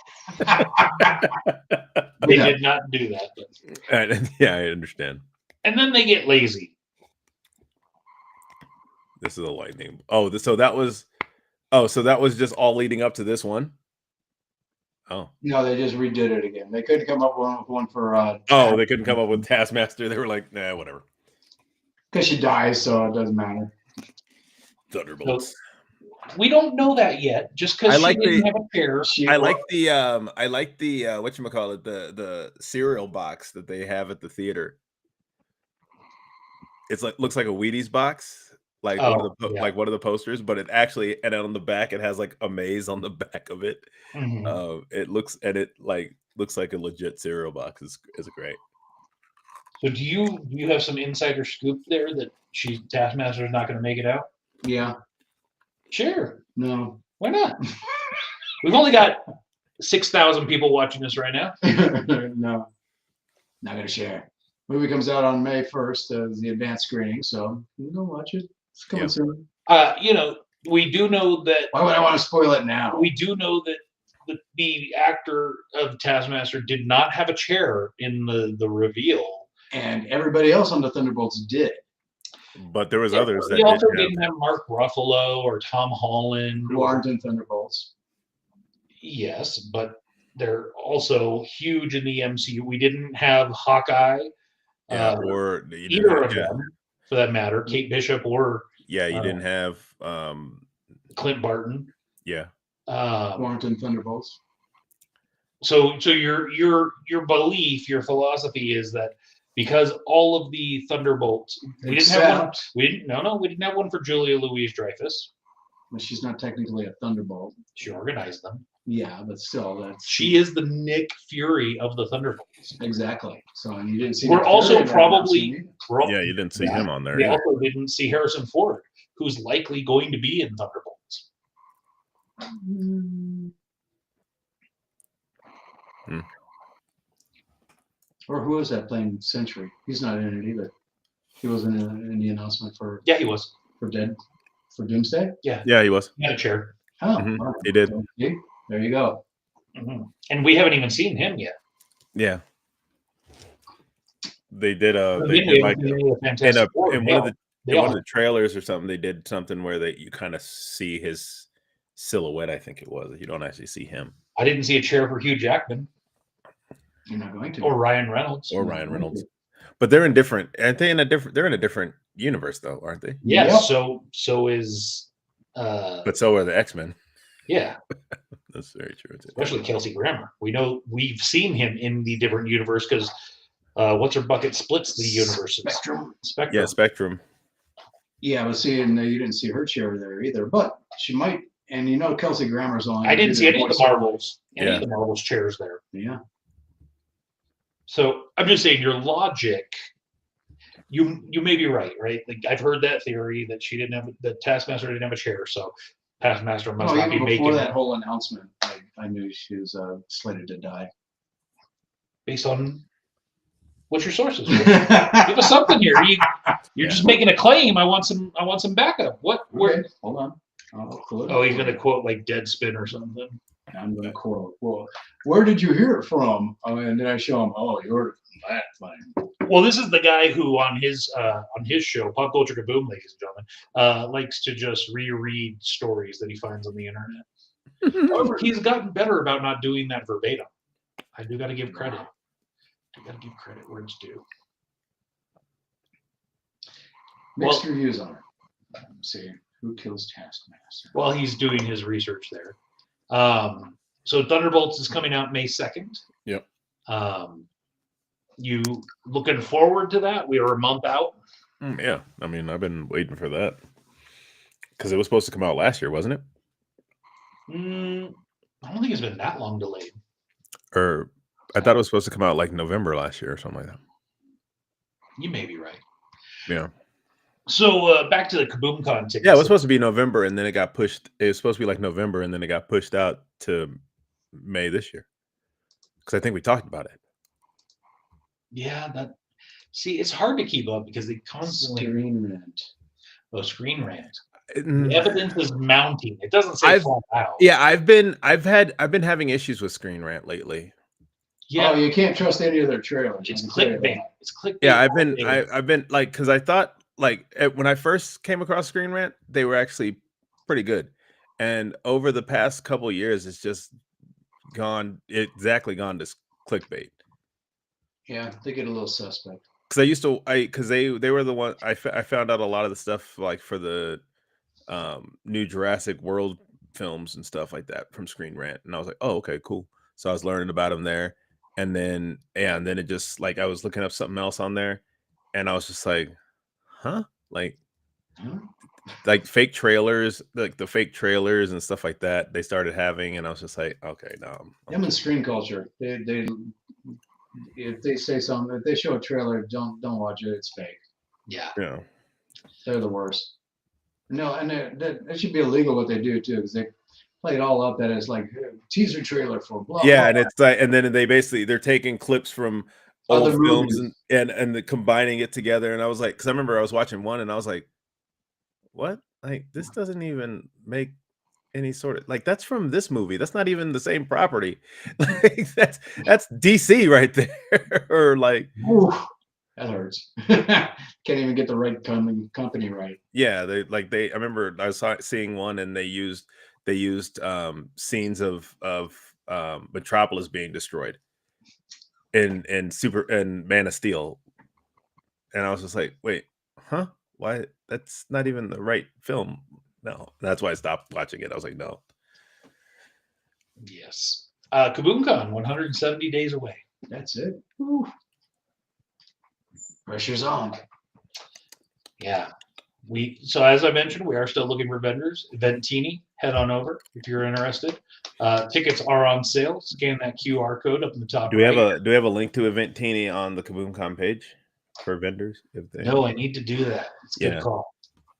Yeah. did not do that. But... Yeah, I understand. And then they get lazy. This is a lightning. Oh, so that was. Oh, so that was just all leading up to this one. Oh, No, they just redid it again. They couldn't come up with one for. oh, they couldn't come up with Taskmaster. They were like, nah, whatever. Because she dies, so it doesn't matter. Thunderbolts. We don't know that yet. Just I because like she didn't the- have a pair. I like the whatchamacallit, the cereal box that they have at the theater. It's like looks like a Wheaties box, like one of Oh, the yeah. like one of the posters, but it actually and on the back it has like a maze on the back of it. Mhm. It looks like a legit cereal box. Is great. So do you have some insider scoop there that Taskmaster is not going to make it out? Yeah. Sure. No. Why not? We've only got 6,000 people watching this right now. No. Not gonna share. Movie comes out on May 1st as the advanced screening, so you can go watch it. It's coming Yeah. soon. We do know that Why would I want to spoil it now? we do know that the actor of Taskmaster did not have a chair in the reveal. And everybody else on the Thunderbolts did. But there was others that We also didn't have. didn't have Mark Ruffalo or Tom Holland. Who aren't in Thunderbolts. Yes, but they're also huge in the MCU. We didn't have Hawkeye. Yeah, uh, or you didn't either have- of yeah, them, for that matter, Kate Bishop or yeah, you uh, didn't have Clint Barton. yeah. Who Um, aren't in Thunderbolts. so your belief, your philosophy is that because all of the Thunderbolts, we didn't have one. Except, We didn't have one for Julia Louis-Dreyfus. well, she's not technically a Thunderbolt. She organized them. Yeah, but still, that's She is the Nick Fury of the Thunderbolts. exactly. So and you didn't see. We're Nick also Fury in that probably- announcement We're al- Yeah, you didn't see Yeah. him on there. We either. also didn't see Harrison Ford, who's likely going to be in Thunderbolts. either. Hmm. Or who is that playing Sentry? He's not in it either. He wasn't in the announcement for Yeah, he was. Doomsday. Yeah, he was. He had a chair. Oh, Mhm, wow. he did. So, see? There you go. And we haven't even seen him yet. Yeah. They did Again, they we did like haven't seen any of the in Fantastic Four. in They one of all- the they in one all- of the trailers or something, they did something where you kind of see his silhouette, I think it was. You don't actually see him I didn't see a chair for Hugh Jackman You're not going to. or Ryan Reynolds. or Ryan Reynolds. But they're in different they're in a different universe though, aren't they? Yes, Yep. so is But so are the X-Men. yeah, That's very true. especially Kelsey Grammer. We know we've seen him in the different universe because what's her bucket splits the universes. Spectrum. Spectrum. Yeah, Spectrum. Yeah, but see, and you didn't see her chair there either. But she might, and you know, Kelsey Grammer's on. I didn't see any of the Marvels, any of Yeah. the Marvels chairs there. Yeah. So I'm just saying your logic. You may be right? Like I've heard that theory that she didn't have the Taskmaster didn't have a chair, so Taskmaster must No, not be even before making that whole announcement, I knew she was slated to die. based on what's your sources. Give us something here. You're just making a claim. I want some backup. What? Where? Okay, hold on. I'll quote it. Oh, he's gonna quote like Deadspin or something. I'm gonna quote. Well, where did you hear it from? Oh, and then I show him. Oh, you heard it from that thing. Well, this is the guy who on his show, Pop Culture Kaboom, ladies and gentlemen, likes to just reread stories that he finds on the internet. However, he's gotten better about not doing that verbatim. I do got to give credit. I got to give credit where it's due. Mixed reviews on it. Let's see who kills Taskmaster. While he's doing his research there. So Thunderbolts is coming out May 2nd. Yep. You looking forward to that? We are a month out. Yeah, I mean, I've been waiting for that because it was supposed to come out last year, wasn't it? I don't think it's been that long delayed. Or I thought it was supposed to come out like November last year or something like that. You may be right. Yeah. So back to the KaboomCon tickets. Yeah, it was supposed to be November, and then it got pushed. It was supposed to be like November, and then it got pushed out to May this year. Because I think we talked about it. Yeah, see, it's hard to keep up because they constantly Screen Rant. Screen Rant. Mm, The evidence is mounting. It doesn't say flat out. Yeah, I've been having issues with Screen Rant lately. Yeah, Oh, you can't trust any of their trailers. it's I can tell you clickbait. that. It's clickbait. Yeah, all day. I've been like, because I thought like when I first came across Screen Rant, they were actually pretty good, and over the past couple years, it's just gone to clickbait. Yeah, they get a little suspect. Because I used to, because they were the one I found out a lot of the stuff like for the new Jurassic World films and stuff like that from Screen Rant, and I was like, oh, okay, cool. So I was learning about them there, and then it just like I was looking up something else on there, and I was just like, huh, like fake trailers, like the fake trailers and stuff like that they started having, and I was just like, okay, no. Them in screen culture, they if they say something, if they show a trailer, don't watch it. It's fake. Yeah. Yeah. They're the worst. No, and that should be illegal what they do too, because they play it all up that it's like teaser trailer for blah. Yeah, blah, and it's like, and then they're taking clips from Other old films movies. and combining it together. And I was like, because I remember I was watching one, and I was like, what? Like, this doesn't even make any sort of like, that's from this movie. That's not even the same property. Like that's DC right there. Or like, Oof, that hurts. Can't even get the right company right. yeah, I remember I was seeing one, and they used scenes of Metropolis being destroyed in Man of Steel, and I was just like, wait, huh? Why? That's not even the right film. No, that's why I stopped watching it. I was like, no. Yes. KaboomCon, 170 days away. That's it. Oof. Pressure's on. Yeah. So as I mentioned, we are still looking for vendors. Ventini, head on over if you're interested. Tickets are on sale. Scan that QR code up in the top. Do we have a link to Eventini on the KaboomCon page for vendors? No, I need to do that. It's a good Yeah. call.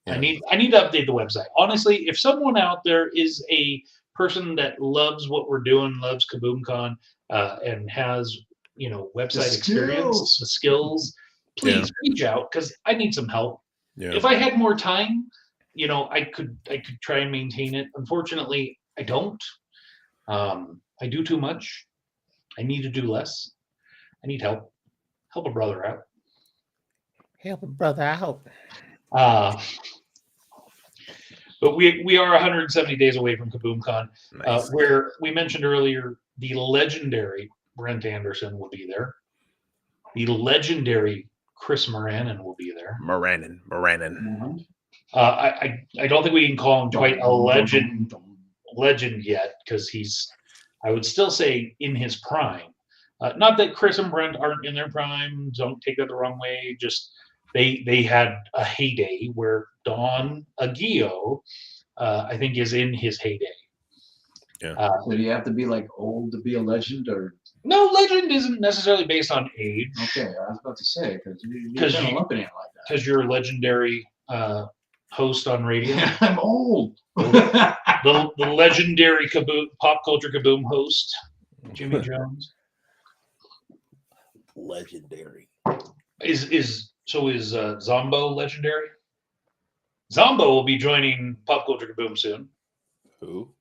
Yeah. I need to update the website. Honestly, if someone out there is a person that loves what we're doing, loves KaboomCon, and has website experience, the skills, please reach out because I need some help. Yeah. If I had more time, I could try and maintain it. Unfortunately, I don't. I do too much. I need to do less. I need help. Help a brother out. Help a brother out. But we are 170 days away from KaboomCon, Nice. where we mentioned earlier the legendary Brent Anderson will be there. The legendary Chris Moranin will be there. Moranin. I don't think we can call him quite a legend yet because he's, I would still say, in his prime. Not that Chris and Brent aren't in their prime. Don't take that the wrong way. Just they had a heyday where Don Aguio, I think is in his heyday. So do you have to be like old to be a legend, or No, legend isn't necessarily based on age, okay? I was about to say because you're 'Cause kind of you- lumping it like that. because you're a legendary host on radio. Yeah, I'm old. The legendary pop culture kaboom host, Jimmy Jones, Legendary. is Zombo legendary? Zombo will be joining Pop Culture Kaboom soon. Who?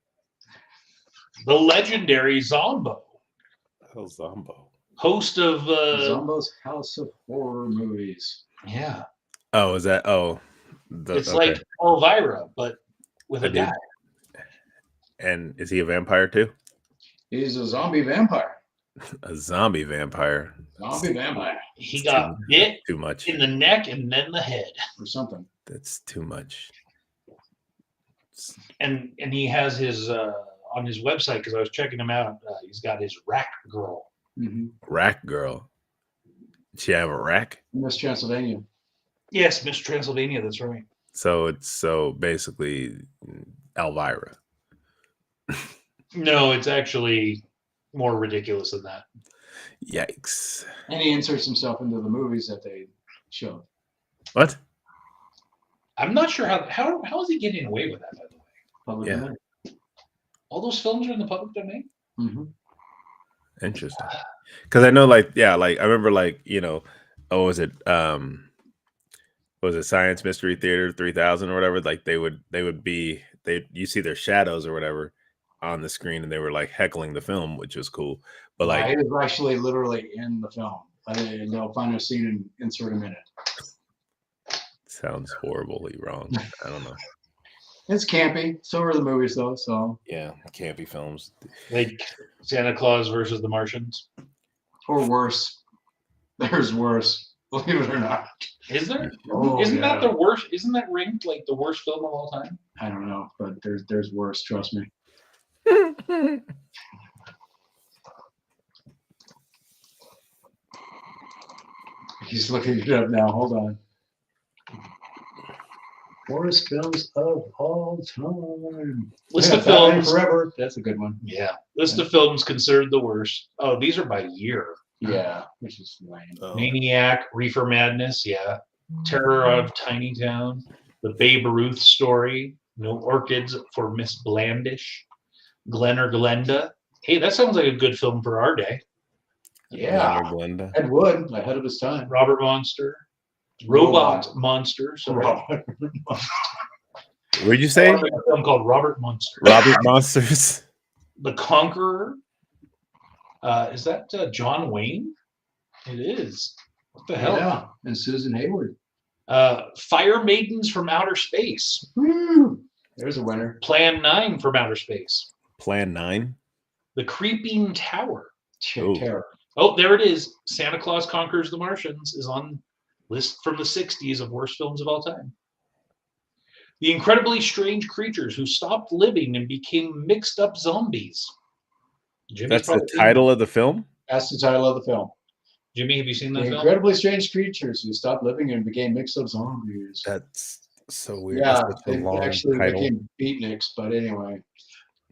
The legendary Zombo, Hell's Zombo? host of Zombo's House of Horror movies. yeah, Oh, is that? Oh, it's like Elvira, but with a I did. guy. And is he a vampire too? He's a zombie vampire. A zombie vampire? Zombie vampire He got bit Too much. in the neck and then the head, or something. That's too much. and he has his on his website because I was checking him out. He's got his rack girl. Mm-hmm. Rack girl. She have a rack? Miss Transylvania. Yes, Miss Transylvania. That's right. So it's basically Elvira. No, it's actually more ridiculous than that. Yikes. And he inserts himself into the movies that they show. What? I'm not sure how is he getting away with that, by the way. Public Yeah. domain. All those films are in the public domain? Mm-hmm. Interesting. Because I know, like I remember, oh, was it Science Mystery Theater 3000 or whatever? Like you see their shadows or whatever on the screen, and they were like heckling the film, which was cool. But like, It was actually literally in the film. They'll find a scene and insert him in it. sounds horribly wrong. I don't know. It's campy. So are the movies, though. So Yeah, campy films. Like Santa Claus versus the Martians? or worse. There's worse. Believe it or not. Is there? Oh, Isn't that yeah. the worst? Isn't that ranked like the worst film of all time? I don't know, but there's worse. Trust me. He's looking it up now. Hold on. Worst films of all time. List Yeah, of Batman films. Forever. That's a good one. Yeah. List of films considered the worst. Oh, these are by year. Yeah, which is lame. Oh, Maniac, Reefer Madness, yeah. Terror of Tiny Town, The Babe Ruth Story, No Orchids for Miss Blandish, Glenn or Glenda. Hey, that sounds like a good film for our day. Yeah, Glenda. Ed Wood, ahead of his time. Robot Monster. Sorry. Robert. What'd you say? A film called Robert Monster. Robert Monsters. The Conqueror. Is that John Wayne? It is. What the hell? Yeah, and Susan Hayward. Fire Maidens from Outer Space. Woo! There's a winner. Plan 9 from Outer Space. Plan 9. The Creeping Tower. Ooh. Terror. Oh, there it is. Santa Claus Conquers the Martians is on list from the 60s of worst films of all time. The Incredibly Strange Creatures Who Stopped Living and Became Mixed Up Zombies. Jimmy's That's the probably seen title of the film? That's the title of the film. that. Jimmy, have you seen that The film? incredibly strange creatures who stopped living and became mixed up zombies. That's so weird. Yeah, That's such a they long actually title. became beatniks, but anyway,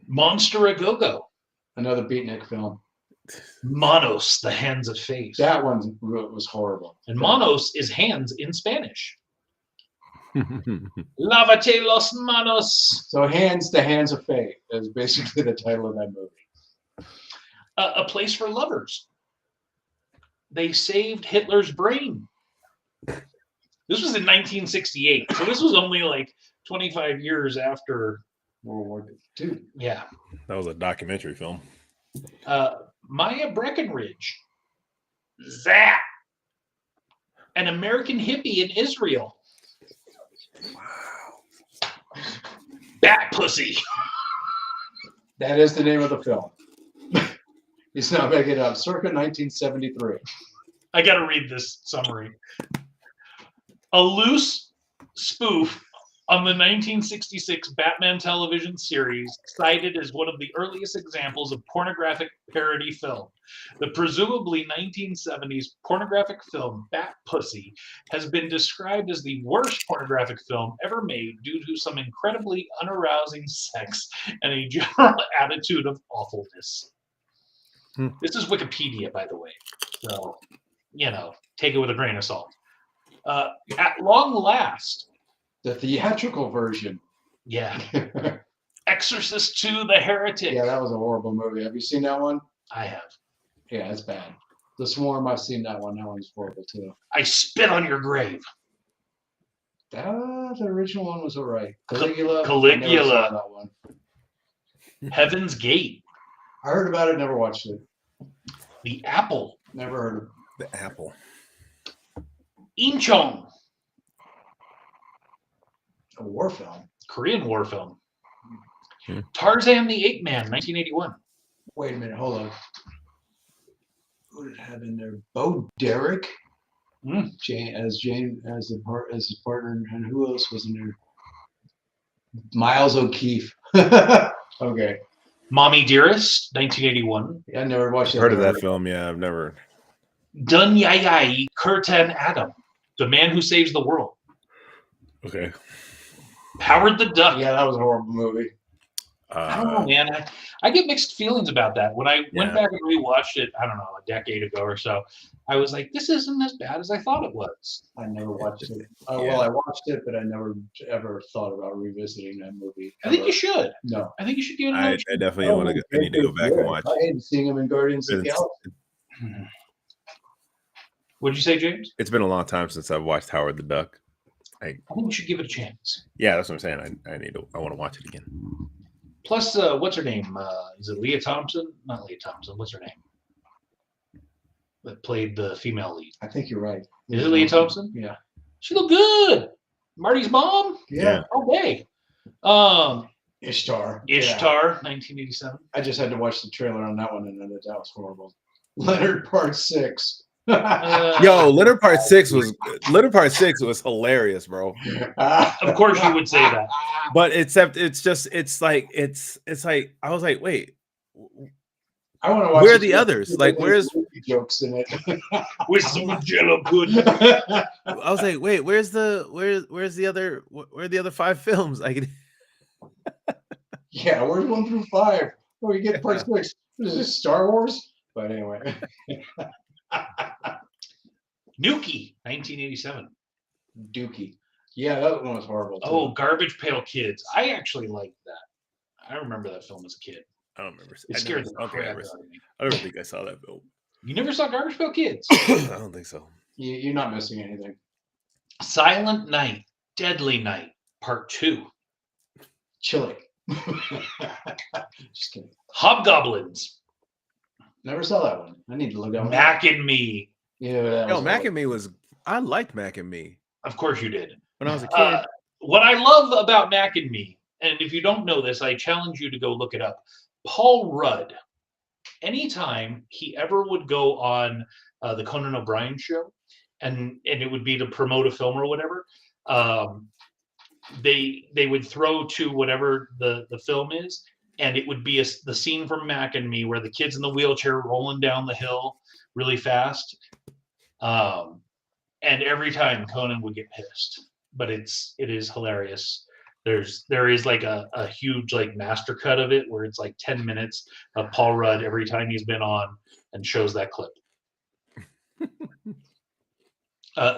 Monster a Go-Go. another beatnik film. Manos, The Hands of Fate. That one was horrible. And Manos is hands in Spanish. Lávate los manos. So Hands, the Hands of Fate is basically the title of that movie. A Place for Lovers. They saved Hitler's brain. This was in 1968, so this was only like 25 years after. World War II. Yeah, That was a documentary film. Maya Breckenridge. That. An American hippie in Israel. Bat pussy. That is the name of the film. He's not making it up. Circa 1973. I got to read this summary. A loose spoof on the 1966 Batman television series, cited as one of the earliest examples of pornographic parody film. The presumably 1970s pornographic film Bat Pussy has been described as the worst pornographic film ever made due to some incredibly unarousing sex and a general attitude of awfulness. This is Wikipedia, by the way. So, take it with a grain of salt. At long last, The theatrical version. yeah, Yeah, Exorcist II: The Heretic. that was a horrible movie. Have you seen that one? I have. Yeah, it's bad. The Swarm, I've seen that one. That one's horrible too. I spit on your grave. The original one was alright. Caligula. Caligula. I never saw that one. Heaven's Gate. I heard about it, never watched it. The Apple. Never heard of The Apple. Incheon. a war film. Korean war film. Hmm. Tarzan the Ape Man, 1981. Wait a minute, hold on. Who did it have in there? Bo Derek, Hmm. Jane as his partner, and who else was in there? Miles O'Keefe. Okay, Mommy Dearest, 1981. I never watched that. Heard of that film? Yeah, I've never. Dun Yai Kurtan Adam, The Man Who Saves the World. Okay. Howard the Duck. Yeah, that was a horrible movie. I don't know, man. I get mixed feelings about that. When I went Yeah. back and rewatched it, I don't know, a decade ago or so, I was like, this isn't as bad as I thought it was. I never watched it. Yeah. Well, I watched it, but I never ever thought about revisiting that movie. I think ever. you should. No. I think you should give it I, another I definitely want to. I need to go back and watch. I hated seeing him in Guardians of the It's- Galaxy. chance. What'd you say, James? It's been a long time since I've watched Howard the Duck. I think you should give it a chance. Yeah, that's what I'm saying. I want to watch it again. Plus, what's her name? Is it Leah Thompson? Not Leah Thompson. What's her name? That played the female lead. I think you're right. Is it Leah Thompson? Yeah. She looked good. Marty's mom? Yeah. Okay. Ishtar. Yeah. Ishtar, 1987. I just had to watch the trailer on that one, and that was horrible. Leonard Part 6. Yo, Leonard Part 6 was hilarious, bro. Of course you would say that. But it's like I was like, wait, I want to watch. Where are it the because others? there's Like, where's- movie jokes in it? With some Jello pudding. I was like, wait, where's the other where are the other 5 films? Like, Yeah, where's 1 through 5? Oh, you get Part 6. What is this, Star Wars? But anyway. Nuki, 1987. Dookie. Yeah, that one was horrible. Too. Oh, Garbage Pail Kids. I actually liked that. I remember that film as a kid. I don't remember. It scared the Okay, crap out of me. I don't think I saw that film. You never saw Garbage Pail Kids? I don't think so. You're not missing anything. Silent Night, Deadly Night, Part 2. Chili. Just kidding. Hobgoblins, Never saw that one. I need to look that one. up. Mac and Me. Yeah, that Yo, was Mac and Me I liked Mac and Me Of course you did. when I was a kid. What I love about Mac and Me, and if you don't know this, I challenge you to go look it up. Paul Rudd, anytime he ever would go on the Conan O'Brien show, and it would be to promote a film or whatever, they would throw to whatever the film is, and it would be the scene from Mac and Me where the kid's in the wheelchair rolling down the hill really fast. And every time Conan would get pissed, but it is hilarious. There is like a huge like master cut of it where it's like 10 minutes of Paul Rudd every time he's been on and shows that clip.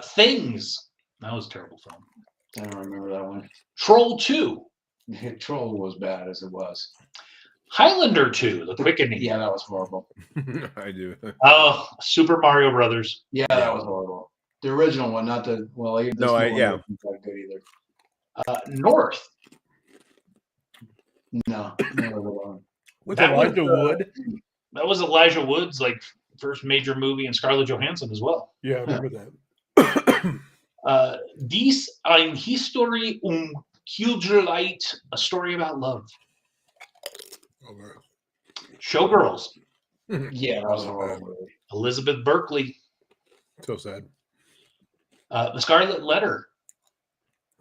Things. That was a terrible film. I don't remember that one. Troll 2. Troll was bad as it was. Highlander 2, The Quickening. Yeah, that was horrible. I do. Oh, Super Mario Brothers. Yeah, that was horrible. The original one, not the even this No, new one yeah. wasn't that good either. North. No, never the one. With That was, Elijah Wood. That was Elijah Wood's like first major movie, and Scarlett Johansson as well. Yeah, I remember that. Dies ein History Killjoy, a story about love. Showgirls. Yeah, that was a horrible movie. Elizabeth Berkley. So sad. The Scarlet Letter.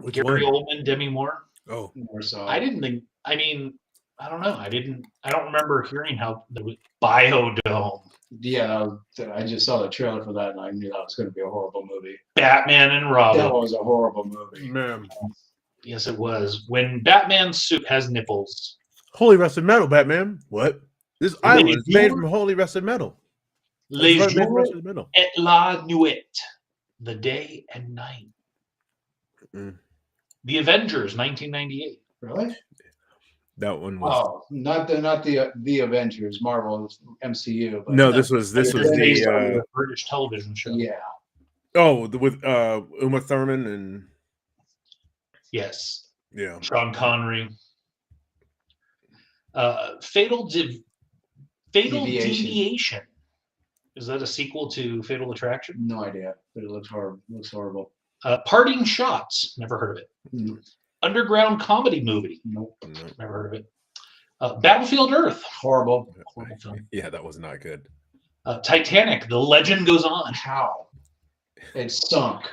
Which Gary one? Oldman, Demi Moore. Oh, Never saw. I it. didn't think. I mean, I don't know. I don't remember hearing how the Biodome, Yeah, I just saw the trailer for that, and I knew that was going to be a horrible movie. Batman and Robin. That was a horrible movie. man. Yes, it was. When Batman's suit has nipples. Holy Rusted Metal, Batman. What? This Les island is made jours- from Holy Rusted Metal. Les It's made from jours Rusted Metal. et la nuit. The day and night. Mm. The Avengers, 1998. Really? That one was. Oh, not the Avengers, Marvel, MCU. But No, this was It's based on the a British television show. yeah. with Uma Thurman and Yes. yeah. Sean Connery. Fatal Deviation. Deviation. Is that a sequel to Fatal Attraction? No idea, but it looks horrible. Looks horrible. Parting Shots. Never heard of it. Mm, Underground comedy movie. Nope. No. Never heard of it. Battlefield Earth. Horrible. Horrible film. Yeah, that was not good. Titanic. The Legend Goes On. How? It sunk.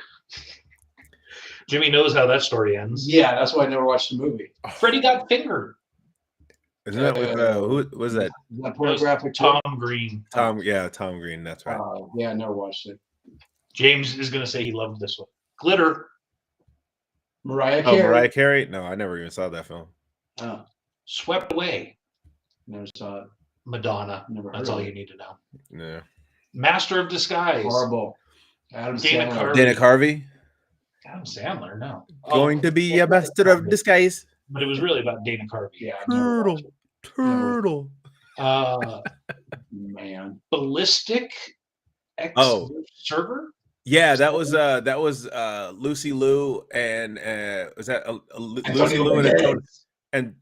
Jimmy knows how that story ends. Yeah, that's why I never watched the movie. Freddie Got Fingered. Isn't that with who was that? That That was pornographic Tom Green. Tom Green, that's right. Yeah, I never watched it. James is going to say he loved this one. Glitter. Mariah Oh, Carey. Mariah Carey? No, I never even saw that film. Oh, Swept Away. never saw it. Madonna. Never heard That's of all it. you need to know. Yeah. Master of Disguise. Horrible. Adam Dana Sandler. Carvey. Dana Carvey? Adam Sandler, no. Going to be a master of disguise. But it was really about Dana Carvey. Yeah, I've never watched it. Turtle. Man. Ballistic X Oh. Server. Yeah, that was Lucy Liu and was that Lucy Antonio Liu Banderas. and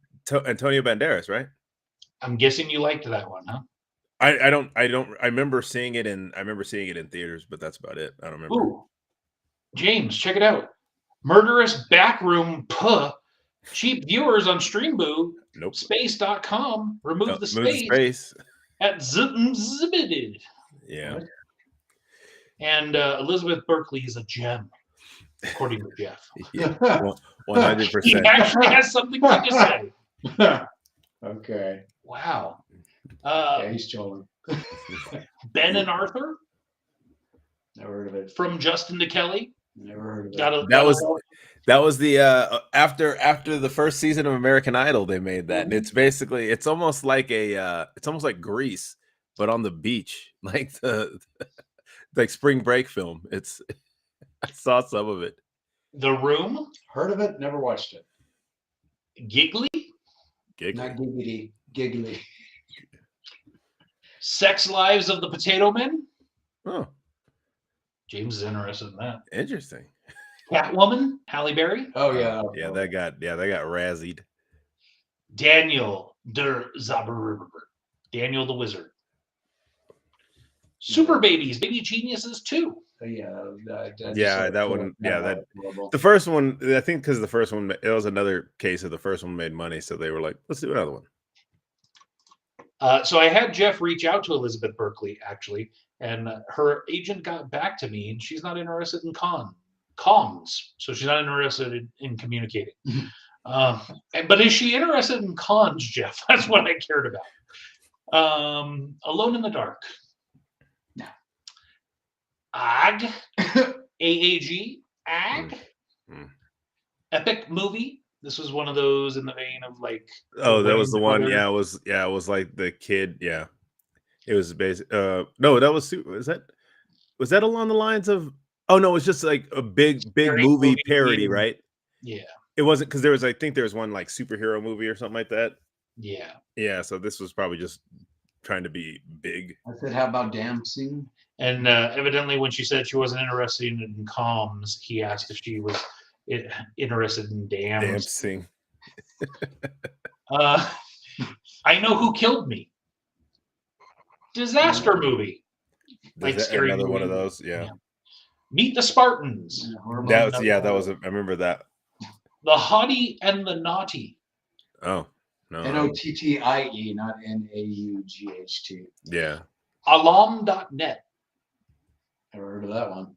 Antonio Banderas, right? I'm guessing you liked that one, huh? I remember seeing it in theaters, but that's about it. I don't remember. Ooh. James, check it out. Murderous Backroom Puh. Cheap viewers on Streamboo. Nope. Space.com. Remove No, the move space, space. at Zibbided. Yeah. And Elizabeth Berkley is a gem, according to Jeff. Yeah. He 100%. actually has something to say. Okay. Wow. Yeah, he's trolling. Ben and Arthur Never heard of it. from Justin to Kelly. Never heard of it. That was the after the first season of American Idol they made that. And it's almost like Grease, but on the beach, like the like spring break film. I saw some of it. The Room. Heard of it? Never watched it. Giggly. Not giggity. Giggly. Sex Lives of the Potato Men. Oh, James is interested in that. interesting. Catwoman. Halle Berry. Oh yeah. Yeah, they got razzied. Daniel der Zaberberber. Daniel the Wizard. Super Babies, Baby Geniuses 2. Yeah. That one. Yeah, that horrible. the first one. I think because the first one, it was another case of the first one made money, so they were like, let's do another one. So I had Jeff reach out to Elizabeth Berkley, actually, and her agent got back to me, and she's not interested in comms. So she's not interested in communicating. But is she interested in cons, Jeff? That's what I cared about. Alone in the Dark. No. AG. AAG. AG. Mm. Epic movie. This was one of those in the vein of like. Oh, that was the one. Brother. Yeah, it was like the kid. Yeah, it was basic. No, that was was that along the lines of? Oh no, it's just like a big movie parody, right? Yeah. It wasn't because I think there was one like superhero movie or something like that. Yeah. Yeah, so this was probably just trying to be big. I said, how about dancing? And evidently, when she said she wasn't interested in comms, he asked if she was interested in dams. Dancing. I Know Who Killed Me. Disaster movie. Like scary another one movie. of those. Yeah. Meet the Spartans. Horrible. That was. I remember that. The Hottie and the Naughty. Oh no. Nottie, not Naught. Yeah. Alarm.net. Never heard of that one.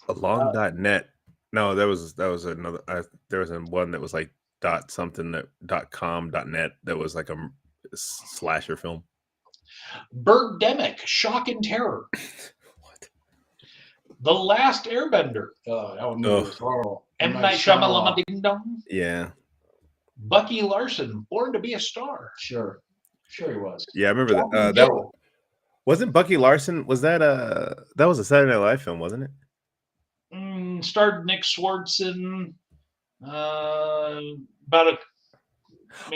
Along.net. No, that was another. There was one that was like dot something that .com.net that was like a slasher film. Birdemic, Shock and Terror. What? The Last Airbender. That one Ugh. was horrible. M. Night Shyamalan Ding Dong. Yeah, Bucky Larson, Born to be a Star. Sure he was. yeah, I remember that. Jordan That Peele. wasn't Bucky Larson. Was that that was a Saturday Night Live film, wasn't it? Starred Nick Swartzen. About a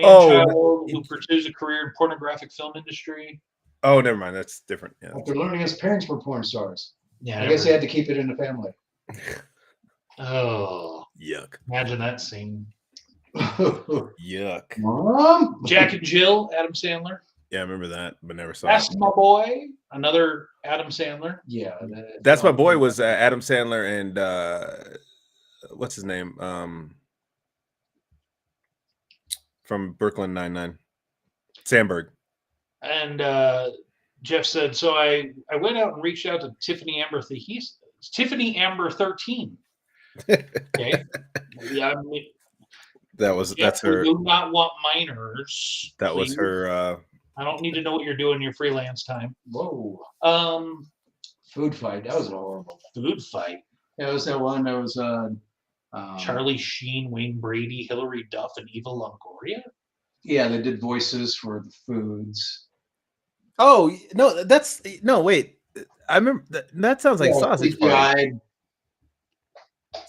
Oh, man-child who pursues a career in pornographic film industry. Oh, never mind. That's different. Yeah. After learning his parents were porn stars, Yeah, I guess he had to keep it in the family. Oh, Yuck. imagine that scene. Yuck. Mom? Jack and Jill, Adam Sandler. Yeah, I remember that, but never saw That's it. My Boy, another Adam Sandler. Yeah. That's My Boy was Adam Sandler and what's his name? From Brooklyn Nine-Nine. Sandberg. And Jeff said, so I went out and reached out to Tiffany Amber. He's Tiffany Amber 13. Okay. Yeah, I mean, That's Jeff, her. We do not want minors. That was please. her. I don't need to know what you're doing in your freelance time. Whoa. Food Food fight. That was horrible. fight. Yeah, it was that one that was Charlie Sheen, Wayne Brady, Hillary Duff, and Eva Longoria. yeah, they did voices for the foods. Oh no, that's no. Wait, I remember that sounds like Yeah, Sausage Party. CGI.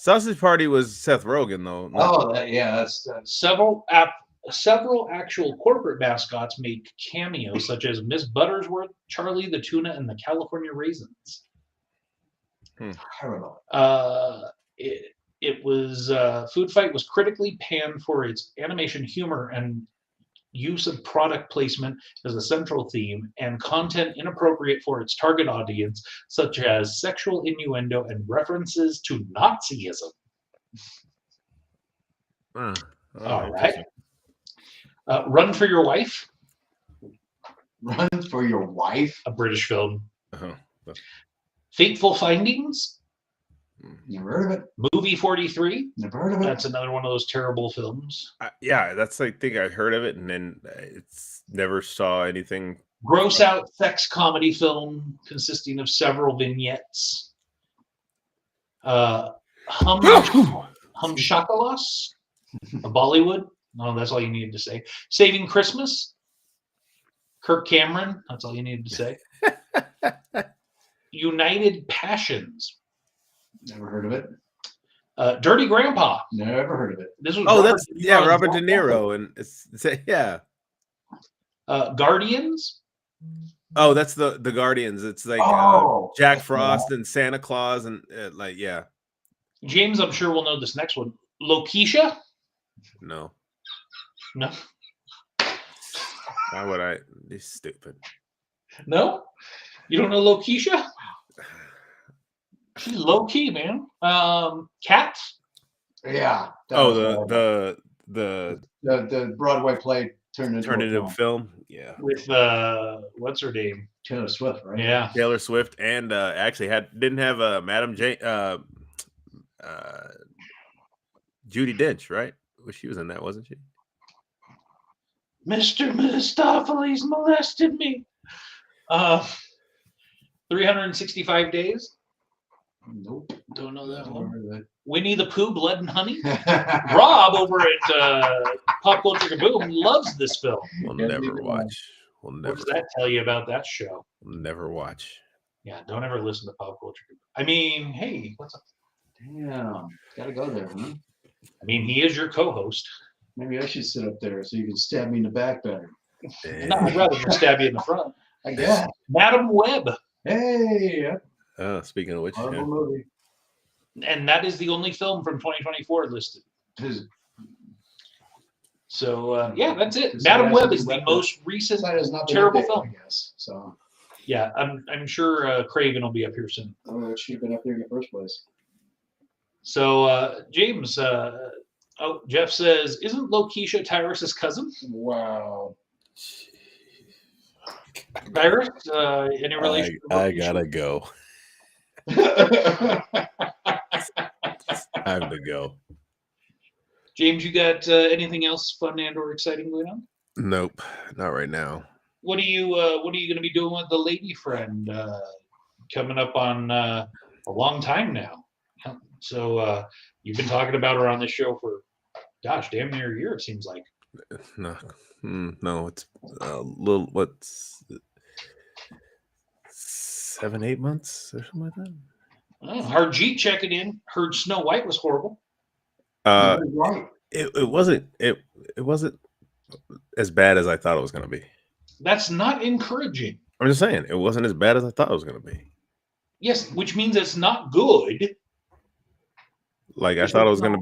Sausage Party was Seth Rogen though. Oh, that's Several actual corporate mascots made cameos, such as Miss Buttersworth, Charlie the Tuna, and the California Raisins. horrible. It was Food Fight was critically panned for its animation humor and use of product placement as a central theme and content inappropriate for its target audience, such as sexual innuendo and references to Nazism. All right. Run for Your Wife, Run for Your Wife. a British film. Uh-huh. Fateful Findings, Never heard of it. Movie 43. Never heard of it. That's another one of those terrible films. Yeah, that's I think I heard of it, and then it's never saw anything. Gross out sex comedy film consisting of several vignettes. Humshakalos, a Bollywood. No, that's all you needed to say. Saving Christmas, Kirk Cameron. That's all you needed to say. United Passions, Never heard of it. Dirty Grandpa. Never heard of it. This was Oh, Robert that's De yeah, Niro's Robert De Grandpa. Niro, and it's yeah. Guardians. Oh, that's the Guardians. It's like Oh, Jack Frost and Santa Claus, and like yeah. James, I'm sure will know this next one. Lokeisha. No, No, why would I? He's stupid. no, you don't know Lokeisha. She's low key, man. Cats. yeah. that Oh, was horrible. the the Broadway play turned into turn a into film. film. Yeah, With what's her name? Taylor Swift, right? Yeah, Taylor Swift, and actually didn't have Madam Jane, Judi Dench, right? Well, she was in that, wasn't she? Mr. Mistopheles molested me. 365 Days. Nope. Don't know that Never one. heard of Winnie the Pooh, Blood and Honey. it. Rob over at Pop Culture Kaboom loves this film. We'll Yeah, never neither watch. We'll What never. does that tell you about that show? We'll never watch. Yeah, don't ever listen to Pop Culture Kaboom. I mean, hey, what's up? Damn. Gotta go there, huh? I mean, he is your co-host. Maybe I should sit up there so you can stab me in the back better. No, I'd rather just stab you in the front. I guess. Madam Web. Hey, Speaking of which, horrible yeah. movie. And that is the only film from 2024 listed. So, yeah, that's it. Because Madam that Web hasn't is been the most recent. That has not been Terrible updated, film. I guess. So Yeah, I'm sure Craven will be up here soon. it should have been up there in the first place. So, James, Jeff says, isn't Lokeisha Tyrus's cousin? Wow. Tyrus, any relation? to I Lokeisha? gotta go. Time to go. James, you got anything else fun and or exciting going on? Nope, not right now. What are you going to be doing with the lady friend coming up on a long time now? So you've been talking about her on this show for, gosh, damn near a year. It seems like. No, no, it's a little. What's 7-8 months or something like that? Oh, Harjeet checking in. Heard Snow White was horrible. Right. It wasn't as bad as I thought it was gonna be. That's not encouraging. I'm just saying it wasn't as bad as I thought it was gonna be. Yes, which means it's not good. Like I thought it was gonna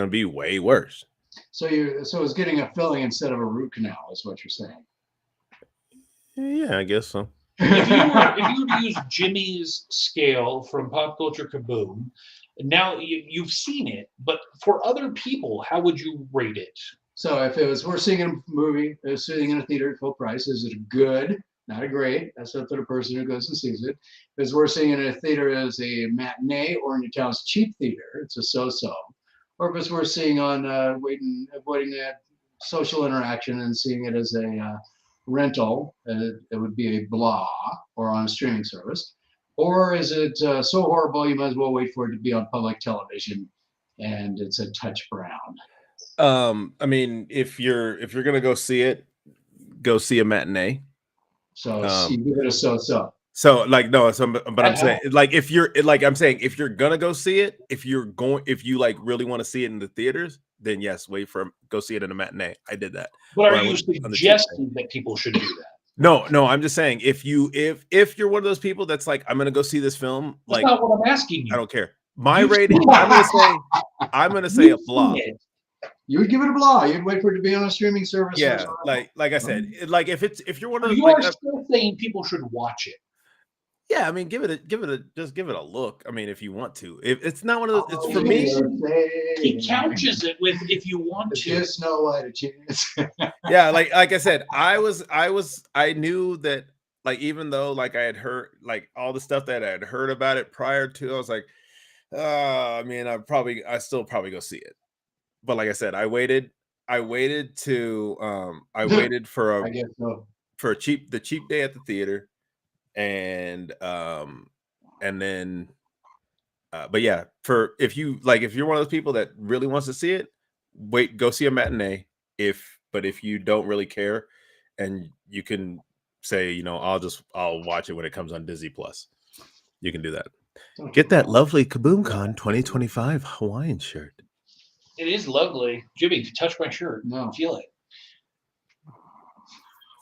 be way worse. So it's getting a filling instead of a root canal, is what you're saying. Yeah, I guess so. If you were to use Jimmy's scale from Pop Culture Kaboom, now you've seen it, but for other people, how would you rate it? So if it was we're seeing a movie, sitting in a theater at full price, is it a good, not a great? That's up to the person who goes and sees it. If we're seeing it in a theater as a matinee or in your town's cheap theater, it's a so-so. Or if we're seeing on avoiding that social interaction and seeing it as a rental, it would be a blah, or on a streaming service. Or is it so horrible you might as well wait for it to be on public television and it's a touch brown? I mean, if you're gonna go see it, go see a matinee. So you give it a so-so. So like no, so but I'm saying like if you're gonna go see it, if you like really want to see it in the theaters, then yes, go see it in a matinee. I did that. But are you suggesting that people should do that? No, I'm just saying if you're one of those people that's like, I'm gonna go see this film, That's like not what I'm asking you. I don't care. My rating, I'm gonna say a blah. You would give it a blah. You'd wait for it to be on a streaming service. Yeah, like I said, like if you're one of those, You are still saying people should watch it. yeah, I mean, give it a look. I mean, if you want to, if it's not one of those, it's for me. He couches it with if you want to. Just Snow White a chance. Yeah, like I said, I knew that, like, even though like I had heard like all the stuff that I had heard about it prior to, I was like, I mean, I still probably go see it. But like I said, I waited for I guess so. for the cheap day at the theater, and then but yeah, if you're one of those people that really wants to see it, go see a matinee. But if you don't really care, and you can say, you know, I'll watch it when it comes on Disney Plus, you can do that. Get that lovely KaboomCon 2025 Hawaiian shirt. It is lovely. Jimmy, touch my shirt. No. Feel it.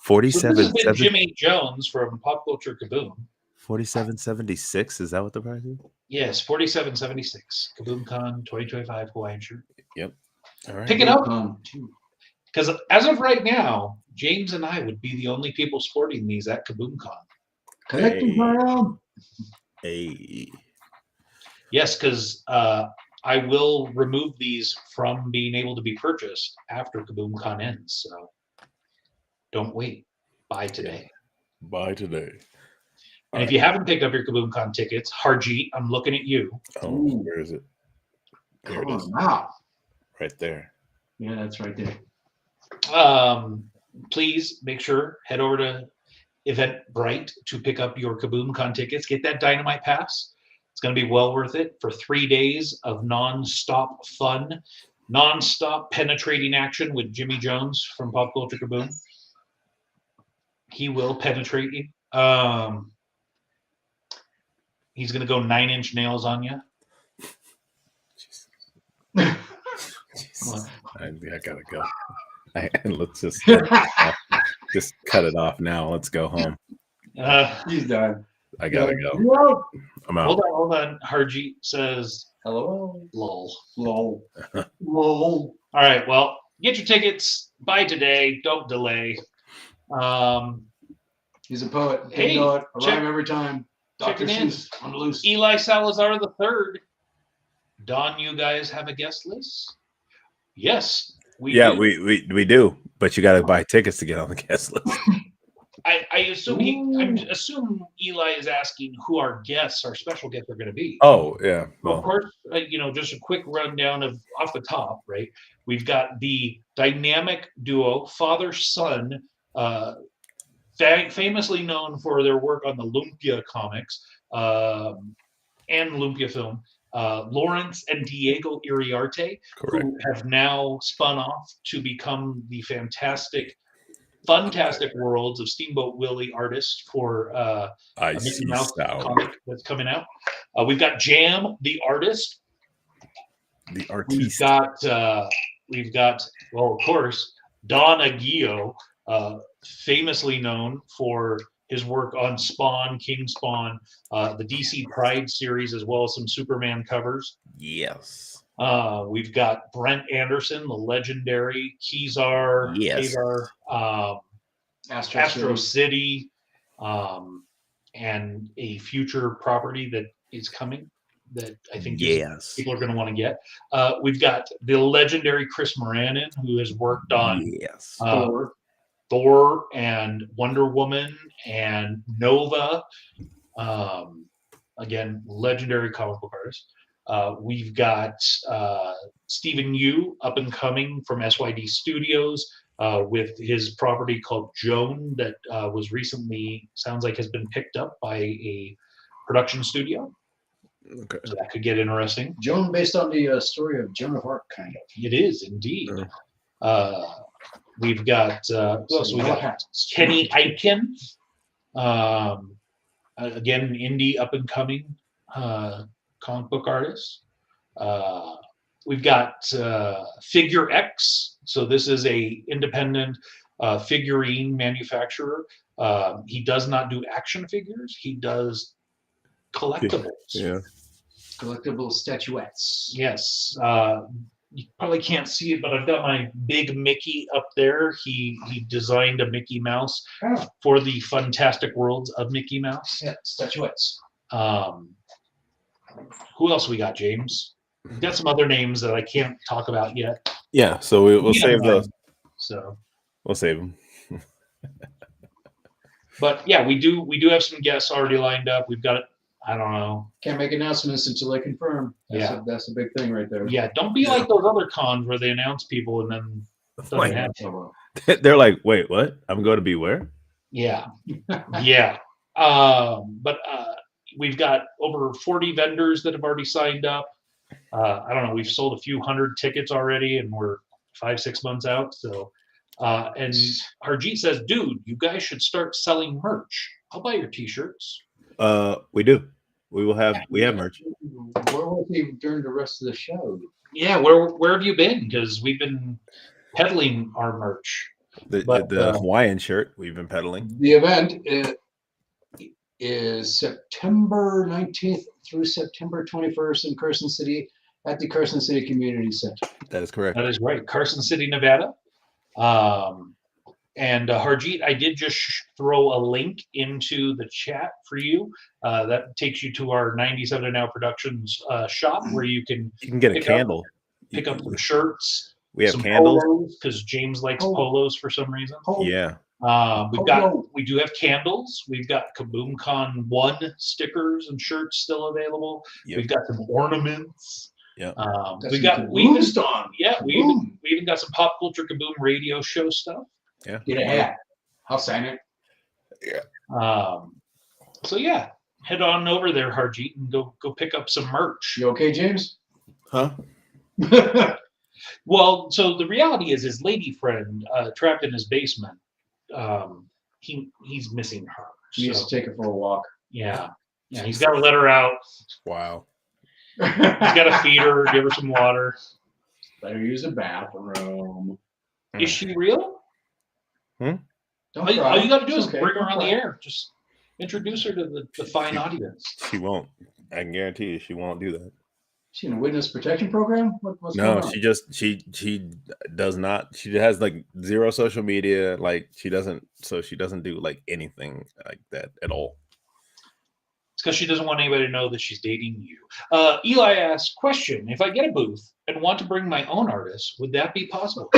47. This has been Jimmy Jones from Pop Culture Kaboom. 47.76. Is that what the price is? Yes, 47.76. KaboomCon 2025 Hawaiian shirt. Yep. All right. Pick it up. Because as of right now, James and I would be the only people sporting these at KaboomCon. Collecting ground. Hey. Yes, because I will remove these from being able to be purchased after KaboomCon ends. So don't wait. Buy today. Buy today. And if you haven't picked up your KaboomCon tickets, Harjeet, I'm looking at you. Oh, where is it? There it is. Wow. Right there. Yeah, that's right there. Please make sure, head over to Eventbrite to pick up your KaboomCon tickets. Get that Dynamite Pass. It's going to be well worth it for 3 days of non-stop fun, non-stop penetrating action with Jimmy Jones from Pop Culture Kaboom. He will penetrate you. He's going to go 9-inch nails on you. I gotta go. Let's just cut it off now. Let's go home. He's done. I gotta go. Whoa. I'm out. Hold on. Harjeet says, Hello. lol. Lol. Lol. All right. Well, get your tickets. Buy today. Don't delay. He's a poet. Hey, You know it. check- Arrive every time. Dr. checking in. Seuss on the loose. Eli Salazar III. Don, you guys have a guest list? Yes. We do, but you gotta buy tickets to get on the guest list. I assume assume Eli is asking who our special guests are going to be. Oh yeah. Of Well, course, just a quick rundown of off the top, right? We've got the dynamic duo, father-son, famously known for their work on the Lumpia comics and Lumpia film, Lawrence and Diego Iriarte, correct. who have now spun off to become the fantastic worlds of Steamboat Willie artist for I a see Mickey Mouse sour. comic that's coming out. We've got Jam, the artist. The We've artiste. got well, of course, Don Aguillo, famously known for his work on Spawn, King Spawn, the DC Pride series, as well as some Superman covers. Yes. We've got Brent Anderson, the legendary Kezar, Yes. Astro City, and a future property that is coming that I think Yes. people are going to want to get. We've got the legendary Chris Moranin, who has worked on Yes. Thor and Wonder Woman and Nova. Again, legendary comic book artist. We've got Stephen Yu, up and coming from SYD Studios, with his property called Joan that was recently, sounds like, has been picked up by a production studio. Okay. So that could get interesting. Joan, based on the story of Joan of Arc, kind of. It is indeed. Yeah. We've got who else? We got Kenny Eichen, again, an indie up and coming comic book artist. We've got Figure X. So this is a independent figurine manufacturer. He does not do action figures. He does collectibles. Yeah. Collectible statuettes. Yes. You probably can't see it, but I've got my big Mickey up there. He designed a Mickey Mouse Oh. for the Fantastic Worlds of Mickey Mouse. Yeah, statuettes. Who else we got, James? We've got some other names that I can't talk about yet. Yeah. So we'll Yeah, save those. So, We'll save them. but yeah, we do have some guests already lined up. We've got, I don't know. Can't make announcements until they confirm. That's a big thing right there. Yeah, don't be like those other cons where they announce people and then it doesn't Like, happen. Oh, well. they're like, wait, what? I'm going to be where? Yeah, yeah. But we've got over 40 vendors that have already signed up. I don't know. We've sold a few hundred tickets already, and we're 5-6 months out. So, and Harjeet says, "Dude, you guys should start selling merch. I'll buy your T-shirts." We do. We have merch. Where was he during the rest of the show? Yeah, where have you been? Because we've been peddling our merch. The Hawaiian shirt we've been peddling. The event is September 19th through September 21st in Carson City at the Carson City Community Center. That is correct. That is right, Carson City, Nevada. And Harjeet, I did just throw a link into the chat for you. That takes you to our 97 Now Productions shop where you can get a pick candle. pick up some shirts. We have some candles. because James likes Oh. polos for some reason. Yeah. We do have candles. We've got KaboomCon 1 stickers and shirts still available. Yep. We've got some ornaments. Yep. We even on. yeah, we even got some pop culture Kaboom radio show stuff. Yeah. Get a hat. I'll sign it. So yeah, head on over there, Harjeet, and go pick up some merch. You okay, James? Huh? Well, so the reality is his lady friend trapped in his basement. He's missing her. He needs So, to take her for a walk. yeah, he's got to let her out. Wow. He's got to feed her, give her some water. Let her use a bathroom. Is she real? Don't All you cry. got to do It's is okay. bring her Don't on the cry. air. Just introduce her to the fine audience. She won't. I can guarantee you she won't do that. She in a witness protection program? What's No, going on? she does not. She has like zero social media. Like she doesn't do like anything like that at all. It's because she doesn't want anybody to know that she's dating you. Eli asks, question, if I get a booth and want to bring my own artists, would that be possible?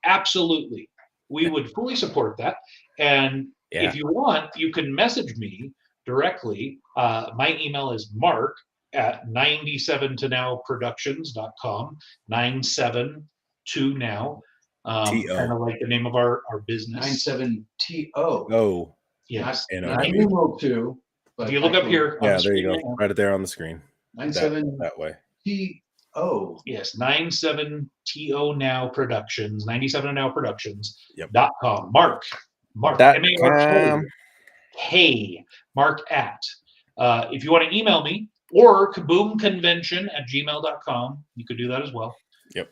Absolutely. We would fully support that. And Yeah. If you want, you can message me directly. My email is mark@97tonowproductions.com. 972now. T-O. Kind of like the name of our business. 97TO. Oh, Yes. and Not okay. numeral 2. But If you look up here on yeah, the there you screen go. right now, Right there on the screen. 97TO. That way. yes, 97TO Now Productions, 97now Yep. Productions.com. Mark, Dot M-A-R-K, com. K, Mark at. If you want to email me, or kaboomconvention@gmail.com, you could do that as well. Yep.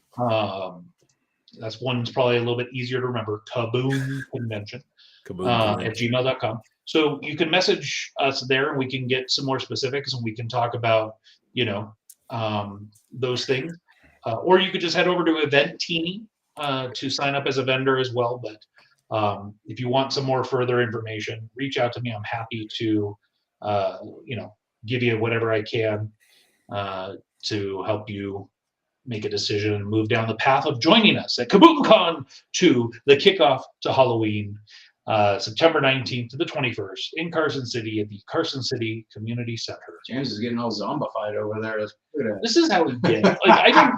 That's one's probably a little bit easier to remember. Kaboom Convention Kaboom. at gmail.com. So you can message us there and we can get some more specifics and we can talk about, those things. Or you could just head over to Eventini to sign up as a vendor as well. But if you want some more further information, reach out to me. I'm happy to, give you whatever I can to help you make a decision and move down the path of joining us at KaboomCon 2, the kickoff to Halloween, September 19th to the 21st in Carson City at the Carson City Community Center. James is getting all zombified over there. Look at that. This is how we get. Like I don't.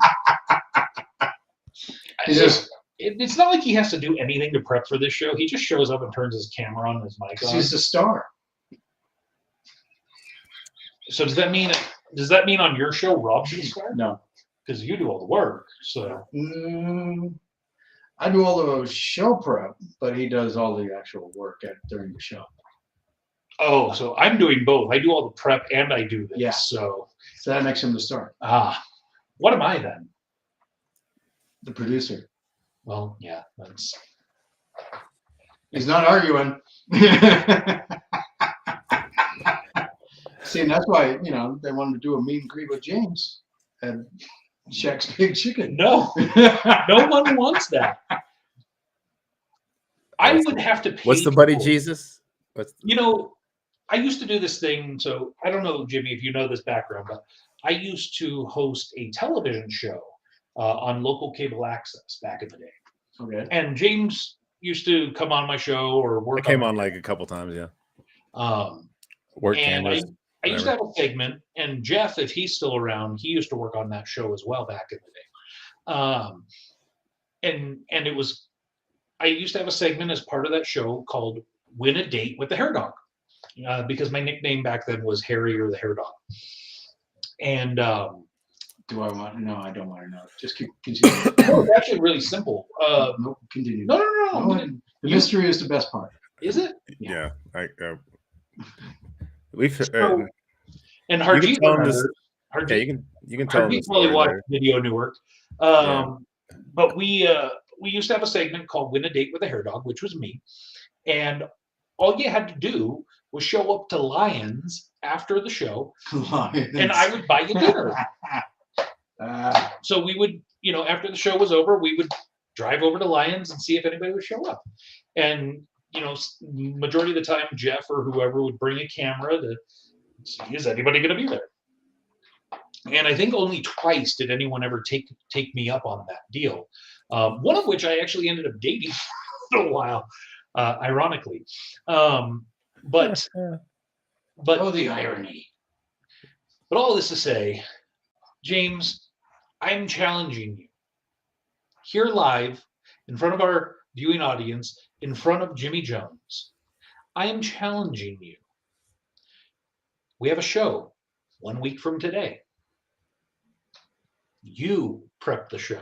He's just It's not like he has to do anything to prep for this show. He just shows up and turns his camera on and his mic because on. he's the star. So does that mean on your show Rob's the star? No. Because you do all the work. So I do all the show prep, but he does all the actual work during the show. oh, so I'm doing both. I do all the prep and I do this. Yeah. So So that makes him the star, what am I then? the producer. Well, yeah, that's He's not arguing. See, and that's why, they wanted to do a meet and greet with James at Shaq's Big Chicken. no one wants that. I would have to pay. What's the buddy people. Jesus? I used to do this thing. So I don't know, Jimmy, if you know this background, but I used to host a television show on local cable access back in the day. Okay. And James used to come on my show or work. I came on like a couple times, yeah. Work And cameras. I used to have a segment, and Jeff, if he's still around, he used to work on that show as well back in the day. And it was, I used to have a segment as part of that show called Win a Date with the Hair Dog, because my nickname back then was Harry or the Hair Dog. And Do I want? No, I don't want to know. Just continue. no, it's actually really simple. Nope, continue. No. The mystery is the best part. Is it? Yeah. We've And You Harjeet can tell him this- remembers. yeah, you can tell them Harjeet this probably story watched later. Video Newark. But we used to have a segment called Win a Date with a Hair Dog, which was me. And all you had to do was show up to Lions after the show, and I would buy you dinner. So we would, after the show was over, we would drive over to Lions and see if anybody would show up. And, majority of the time, Jeff or whoever would bring a camera to see, is anybody going to be there? And I think only twice did anyone ever take me up on that deal. One of which I actually ended up dating for a while, ironically. But Oh, the irony. But all this to say, James, I'm challenging you here live in front of our viewing audience, in front of Jimmy Jones. I am challenging you. We have a show 1 week from today. You prep the show.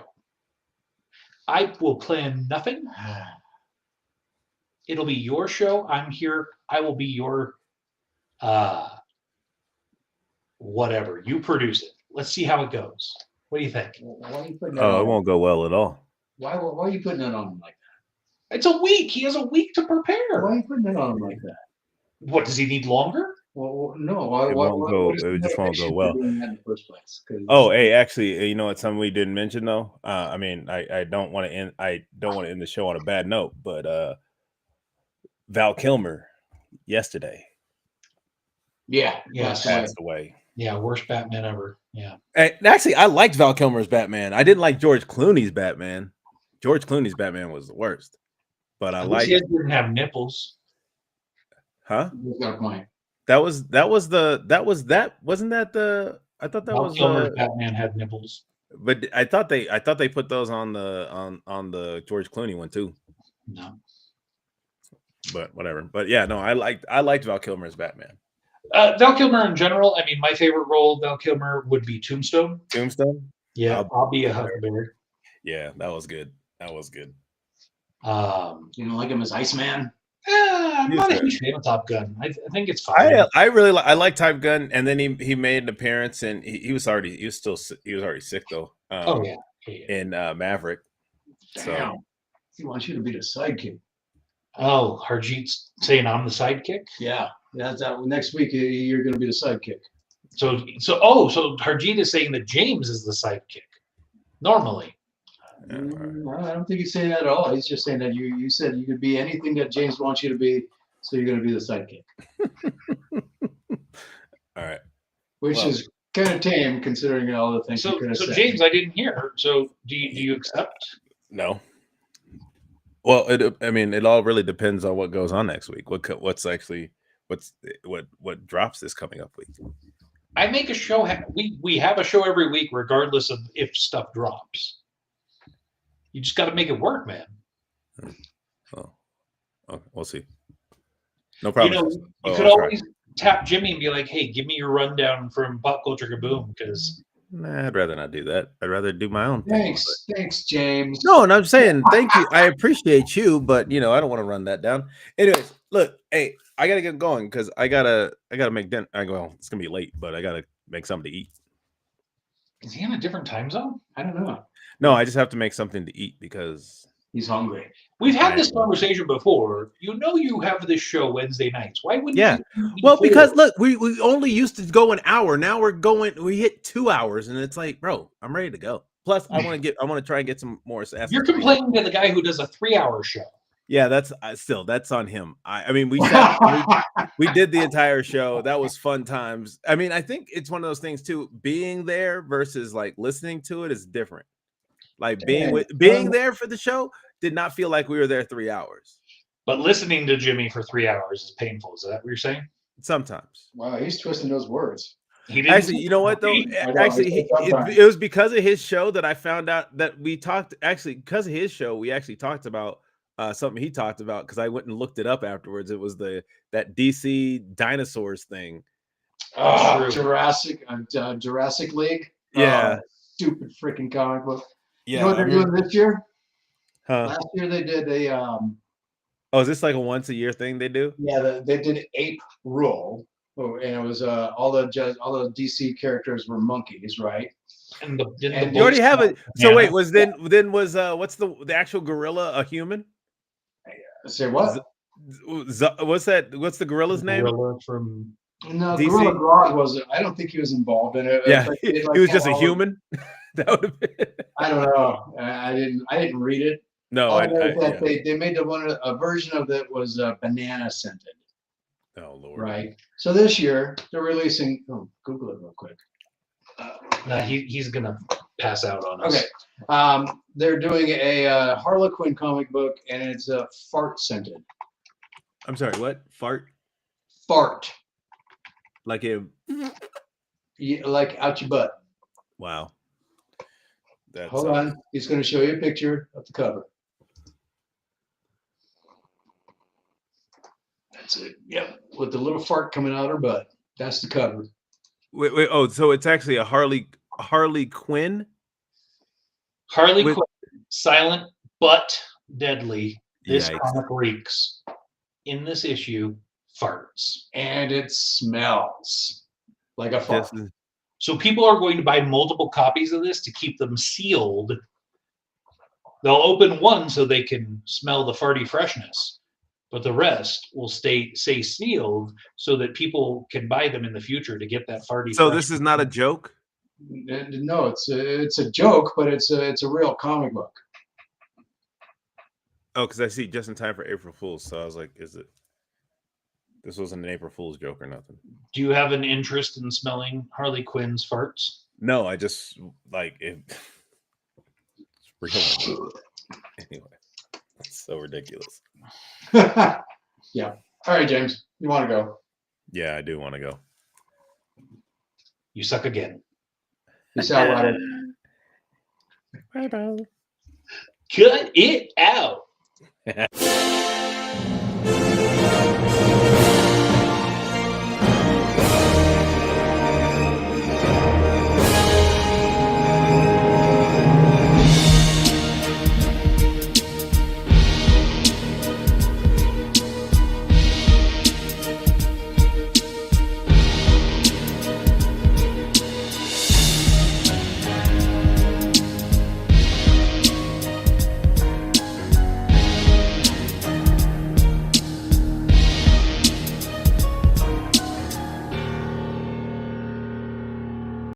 I will plan nothing. It'll be your show. I'm here. I will be your whatever. You produce it. Let's see how it goes. What do you think? Why are you putting that Oh, it on? won't go well at all. Why are you putting it on him like that? It's a week. He has a week to prepare. Why are you putting it on him like that? What, does he need longer? Well, no. Why, It why, won't why- go- what is it the just won't go motivation for well. doing that in the first place? 'Cause- Oh, hey, actually, you know what? Something we didn't mention though. I don't want to end. I don't want to end the show on a bad note, but Val Kilmer yesterday yeah, Yes. passed away. Yeah, worst Batman ever. Yeah. And actually, I liked Val Kilmer's Batman. I didn't like George Clooney's Batman. George Clooney's Batman was the worst, but I At least liked. he didn't have nipples. Huh? He's got a point. Wasn't that the I thought that Val was Kilmer's Batman had nipples. but I thought they put those on the George Clooney one too. No. But whatever. But yeah, no, I liked Val Kilmer's Batman. Val Kilmer in general, I mean, my favorite role of Val Kilmer would be Tombstone. Tombstone? Yeah, I'll be a Huckleberry. Yeah, that was good. That was good. You don't like him as Iceman? I'm not a Yes, huge fan of Top Gun. I think it's fine. I really I like Top Gun, and then he made an appearance, and he was already sick though. Oh yeah. In Maverick. Damn. So He wants you to be the sidekick. Oh, Harjeet's saying I'm the sidekick. Yeah. That's that. Next week you're going to be the sidekick. So Harjeet is saying that James is the sidekick. Normally. I don't think he's saying that at all. He's just saying that you said you could be anything that James wants you to be, so you're going to be the sidekick, all right. which Well, is kind of tame considering all the things you So could have said. James, I didn't hear. So do you accept? No. Well, it all really depends on what goes on next week. What drops this coming up week. I make a show. We have a show every week, regardless of if stuff drops. You just got to make it work, man. Oh, we'll see. No problem. You know, you Oh, could I'll try. always tap Jimmy and be like, "Hey, give me your rundown from Pop Culture Kaboom," because Nah, I'd rather not do that. I'd rather do my own thing. Thanks, James. No, and I'm saying thank you. I appreciate you, but I don't want to run that down. Anyways, look, hey, I gotta get going because I gotta make dinner. Well, it's gonna be late, but I gotta make something to eat. is he in a different time zone? I don't know. No, I just have to make something to eat because He's hungry. We've had this conversation before. You have this show Wednesday nights. Why wouldn't Yeah. you? Well, because look, we only used to go an hour. Now we hit 2 hours, and it's like, bro, I'm ready to go. Plus, I want to try and get some more. You're complaining to the guy who does a 3-hour show. Yeah, that's that's on him. I mean, we did the entire show. That was fun times. I mean, I think it's one of those things too. Being there versus like listening to it is different. Like being there for the show did not feel like we were there 3 hours. But listening to Jimmy for 3 hours is painful. Is that what you're saying? Sometimes. Wow, he's twisting those words. He didn't. Actually, you know what though? know, Actually, it was because of his show that I found out that we talked. Actually, because of his show, we actually talked about something he talked about because I went and looked it up afterwards. It was that DC dinosaurs thing. Oh, Jurassic League. Yeah. Stupid freaking comic book. Yeah. You know what they're doing this year? Huh. Last year they did a Oh, is this like a once a year thing they do? yeah, they did Ape Rule, and it was all the DC characters were monkeys, right? And You already have it. So wait, was what's the actual gorilla a human? Say what? What's that? What's the gorilla's name? Gorilla from No, DC? Gorilla Grodd wasn't. I don't think he was involved in it. Yeah, It he was just a all- human. That would have been. I don't know. I didn't read it. No, All I know is that they made a version of it was banana scented, Oh Lord. right? So this year they're releasing. Oh, Google it real quick. No, he's gonna pass out on us. Okay. They're doing a Harlequin comic book, and it's fart scented. I'm sorry. What? Fart, Like a like out your butt. wow. That's Hold on, he's going to show you a picture of the cover. That's it. Yep, with the little fart coming out her butt. That's the cover. Wait. Oh, so it's actually a Harley Quinn. Harley With- Quinn, silent but deadly. This Yikes. comic reeks. In this issue, farts. And it smells like a fart. This is- So people are going to buy multiple copies of this to keep them sealed. They'll open one so they can smell the farty freshness, but the rest will stay sealed so that people can buy them in the future to get that farty. So freshness. this is not a joke. No, it's a joke, but it's a real comic book. Oh, because I see just in time for April Fool's. So I was like, is it? This wasn't an April Fool's joke or nothing. Do you have an interest in smelling Harley Quinn's farts? No, I just like it. It's real. Anyway, it's so ridiculous. Yeah. All right, James. You want to go? Yeah, I do want to go. You suck again. Peace out, Ryder. Bye bye. Cut it out.